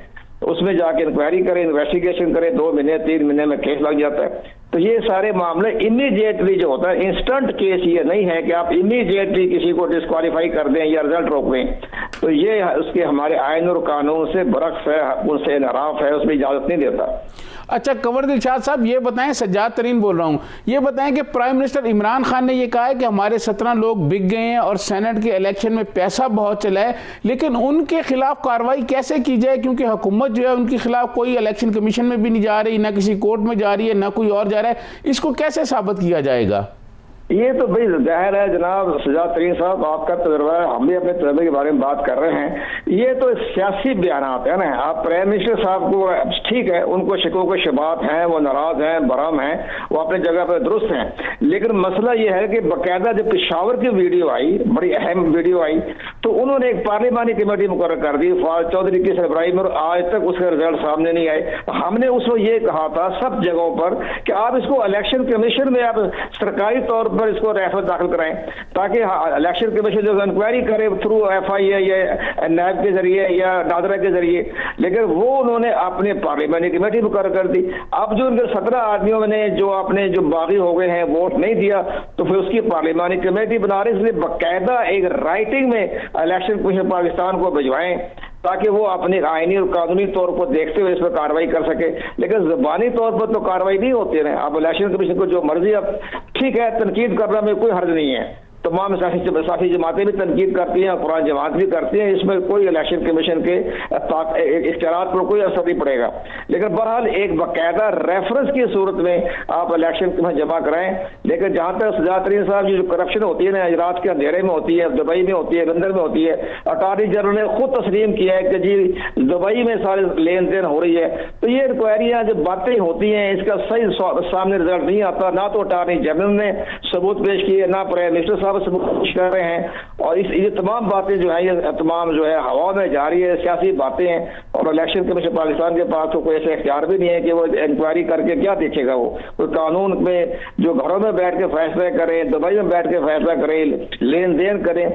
तो उसमें जाके इंक्वायरी करें, इन्वेस्टिगेशन करें, 2 महीने 3 महीने में केस लग जाता है। तो ये सारे मामले इमीडिएटली जो होता है, इंस्टेंट केस ये नहीं है कि आप इमीडिएटली किसी को डिस्क्वालीफाई कर दें या रिजल्ट रोक दें। तो ये उसके हमारे आइन और कानून से बरक्स है, उनसे इनराफ है, उसमें इजाजत नहीं देता। अच्छा कंवर दिलशाद साहब, ये बताएं, सज्जाद तरीन बोल रहा हूँ, ये बताएं कि प्राइम मिनिस्टर इमरान खान ने ये कहा है कि हमारे 17 लोग बिक गए हैं और सेनेट के इलेक्शन में पैसा बहुत चला है, लेकिन उनके खिलाफ कार्रवाई कैसे की जाए, क्योंकि हुकूमत जो है उनके खिलाफ कोई इलेक्शन कमीशन में भी नहीं जा रही, ना किसी कोर्ट में जा रही है, ना कोई और जा रहा है, इसको कैसे साबित किया जाएगा? ये तो भाई जाहिर है जनाब सज्जाद तरीन साहब, आपका तजर्बा है, हम भी अपने तजर्बे के बारे में बात कर रहे हैं। ये तो सियासी बयानात है ना। आप प्राइम मिनिस्टर साहब को ठीक है, उनको शिको को शबात हैं, वो नाराज हैं, बरहम हैं, वो अपने जगह पर दुरुस्त हैं, लेकिन मसला ये है कि बाकायदा जब पेशावर की वीडियो आई, बड़ी अहम वीडियो आई, तो उन्होंने एक पार्लिमानी कमेटी मुकर्रर कर दी फवाद चौधरी की सरबराही में, और आज तक उसके रिजल्ट सामने नहीं आए। हमने उसको ये कहा था सब जगहों पर कि आप इसको इलेक्शन कमीशन में आप सरकारी तौर पर इसको रेफर दाखिल कराएं, ताकि इलेक्शन कमीशन जो इंक्वायरी करे थ्रू FIA या नैब के जरिए या नादरा के जरिए, लेकिन वो उन्होंने अपने पार्लियामेंट्री कमेटी मुकर्रर कर दी। अब जो उनके 17 आदमियों ने जो अपने जो बागी हो गए हैं, वोट नहीं दिया, तो फिर उसकी पार्लियामेंट्री कमेटी बना रही, इसलिए बाकायदा एक राइटिंग में इलेक्शन कमीशन पाकिस्तान को भिजवाएं ताकि वो अपने आईनी और कानूनी तौर पर देखते हुए इस पर कार्रवाई कर सके। लेकिन जुबानी तौर पर तो कार्रवाई नहीं होती है। अब इलेक्शन कमीशन को जो मर्जी, अब ठीक है तनकीद करने में कोई हर्ज नहीं है, तमाम साथी जमातें भी तनकीद करती हैं, कुरान जमात भी करती हैं, इसमें कोई इलेक्शन कमीशन के इख्तियारात पर कोई असर नहीं पड़ेगा। लेकिन बहरहाल एक बाकायदा रेफरेंस की सूरत में आप इलेक्शन कमीशन जमा कराएं। लेकिन जहां तक सज्जाद तरीन साहब की जो करप्शन होती है ना, रात के अंधेरे में होती है, दुबई में होती है, लंदन में होती है, अटॉर्नी जनरल ने खुद तस्लीम किया है कि जी दुबई में सारे लेन देन हो रही है। तो ये इंक्वायरियां जो बातें होती हैं, इसका सही सामने रिजल्ट नहीं आता, ना तो अटॉर्नी जनरल ने सबूत पेश किए, ना प्राइम मिनिस्टर साहब सबूत कर रहे हैं, और ये तमाम बातें जो है, ये तमाम जो है हवा में जा रही है, सियासी बातें हैं। और इलेक्शन कमीशन पाकिस्तान के पास तो कोई ऐसा इख्तियार भी नहीं है कि वो इंक्वायरी करके क्या देखेगा। वो कोई कानून में जो घरों में बैठ के फैसला करें, दुबई में बैठ के फैसला करें, लेन देन करें,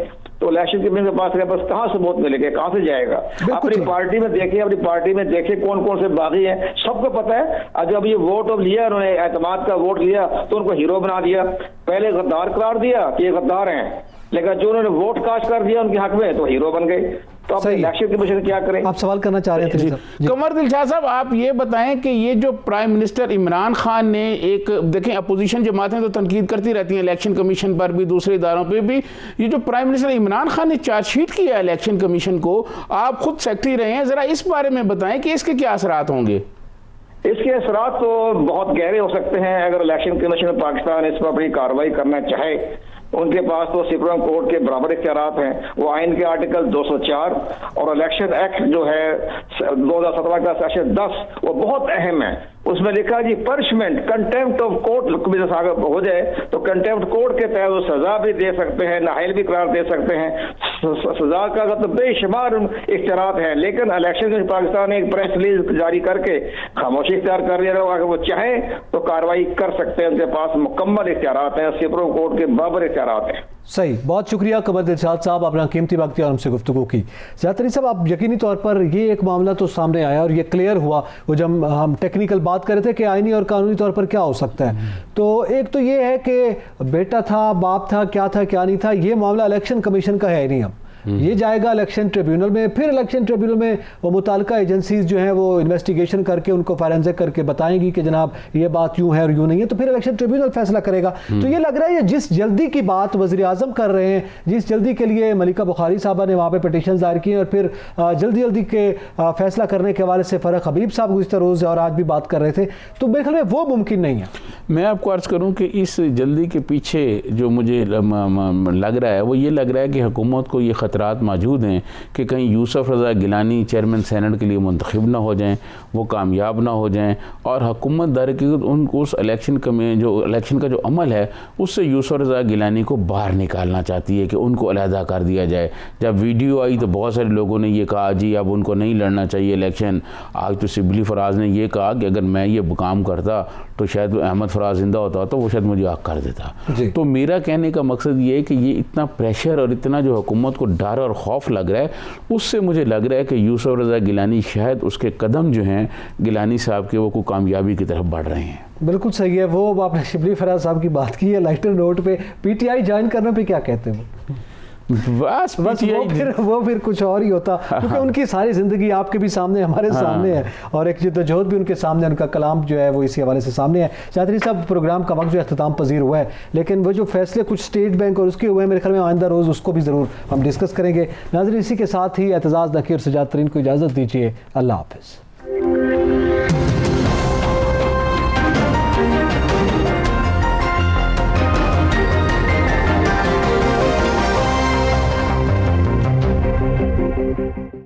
तो इलेक्शन कमीशन के पास कहाँ सबूत मिलेगा, कहाँ से जाएगा? अपनी पार्टी में देखिए, अपनी पार्टी में देखिए कौन कौन से बागी हैं, सबको पता है। जब ये वोट लिया, उन्होंने एतमाद का वोट लिया तो उनको हीरो बना दिया, पहले गद्दार करार दिया कि ये गद्दार हैं, लेकिन जो उन्होंने वोट कास्ट कर दिया उनके हक में तो हीरो बन गए। तो अब इलेक्शन कमीशन क्या करें? आप सवाल करना चाह रहे थे कंवर दिलशाद साहब, आप ये बताएं कि ये जो प्राइम मिनिस्टर इमरान खान ने एक, देखें अपोजिशन जमातें तो तनकीद करती रहती हैं इलेक्शन कमीशन पर भी, दूसरे इदारों पर भी, ये जो प्राइम मिनिस्टर इमरान खान ने चार्जशीट किया इलेक्शन कमीशन को, आप खुद सेक्रेटरी रहे हैं, जरा इस बारे में बताएं कि इसके क्या असरात होंगे? इसके असरात तो बहुत गहरे हो सकते हैं। अगर इलेक्शन कमीशन पाकिस्तान इस पर अपनी कार्रवाई करना चाहे, उनके पास तो सुप्रीम कोर्ट के बराबर इख्तियारात हैं। वो आइन के आर्टिकल 204 और इलेक्शन एक्ट जो है 2017 का सेक्शन 10 वो बहुत अहम है। उसमें लिखा जी पनिशमेंट कंटेम्प्ट ऑफ कोर्ट अगर हो जाए तो कंटेम्प्ट कोर्ट के तहत वो सजा भी दे सकते हैं, नाहिल भी करार दे सकते हैं। सजा का तो बेशुमार इख्तियारात हैं, लेकिन इलेक्शन में पाकिस्तान ने एक प्रेस रिलीज जारी करके खामोशी इख्तियार कर दिया। अगर वो चाहे तो कार्रवाई कर सकते हैं, उनके पास मुकम्मल इख्तियारात हैं, सुप्रीम कोर्ट के बराबर इख्तियारात हैं। सही, बहुत शुक्रिया कमर दिलशाद साहब, अपना कीमती वक्त दिया और हमसे गुफ्तगू की। ज़्यादातर साहब, आप यकीनी तौर पर ये एक मामला तो सामने आया और ये क्लियर हुआ, वो जब हम टेक्निकल बात कर रहे थे कि आईनी और कानूनी तौर पर क्या हो सकता है, तो एक तो ये है कि बेटा था, बाप था, क्या था क्या नहीं था, ये मामला इलेक्शन कमीशन का है ही नहीं। अब ये जाएगा इलेक्शन ट्रिब्यूनल में, फिर इलेक्शन ट्रिब्यूनल में वो मुताल्लिका एजेंसीज जो हैं वो इन्वेस्टिगेशन करके उनको फॉरेंसिक करके बताएंगी कि जनाब ये बात यूँ है और यूँ नहीं है, तो फिर इलेक्शन ट्रिब्यूनल फैसला करेगा। तो ये लग रहा है ये जिस जल्दी की बात वज़ीर आज़म कर रहे हैं, जिस जल्दी के लिए मलिका बुखारी साहबा ने वहाँ पर पटिशन दायर की और फिर जल्दी के फैसला करने के हवाले से फ़रक हबीब साहब गुज़िश्ता रोज़ और आज भी बात कर रहे थे, तो मेरे ख्याल में वो मुमकिन नहीं है। मैं आपको अर्ज़ करूं कि इस जल्दी के पीछे जो मुझे लग रहा है वो ये लग रहा है कि हुकूमत को ये ख़तरात मौजूद हैं कि कहीं यूसुफ रज़ा गिलानी चेयरमैन सेनेट के लिए मुंतखब ना हो जाएं, वो कामयाब ना हो जाएं, और हुकूमत दरहकीकत उनको उस इलेक्शन का जो अमल है उससे यूसुफ रज़ा गिलानी को बाहर निकालना चाहती है कि उनको अलहदा कर दिया जाए। जब वीडियो आई तो बहुत सारे लोगों ने ये कहा जी अब उनको नहीं लड़ना चाहिए इलेक्शन। आज तो सिबली फराज ने ये कहा कि अगर मैं ये काम करता तो शायद अहमद फराज जिंदा होता तो वो शायद मुझे आग कर देता। तो मेरा कहने का मकसद ये है कि ये इतना प्रेशर और इतना जो हुकूमत को डर और खौफ लग रहा है, उससे मुझे लग रहा है कि यूसुफ रज़ा गिलानी शायद उसके कदम जो हैं गिलानी साहब के वो कोई कामयाबी की तरफ बढ़ रहे हैं। बिल्कुल सही है। वो आपने शिबली फराज साहब की बात की है, लाइटर नोट पे पीटीआई ज्वाइन करने पे क्या कहते हैं बस वो फिर कुछ और ही होता, क्योंकि उनकी सारी ज़िंदगी आपके भी सामने हमारे सामने है और एक जिद्दोजहद भी उनके सामने, उनका कलाम जो है वो इसी हवाले से सामने है। चादरी साहब, प्रोग्राम का वक्त जो अख्ताम पजीर हुआ है, लेकिन वो जो फैसले कुछ स्टेट बैंक और उसके हुए हैं मेरे ख्याल में आइंदा रोज़ उसको भी ज़रूर हम डिस्कस करेंगे। नाज़रीन, इसी के साथ ही एतजाज़ नकीर सजाद तरीन को इजाज़त दीजिए। अल्लाह हाफ़िज़।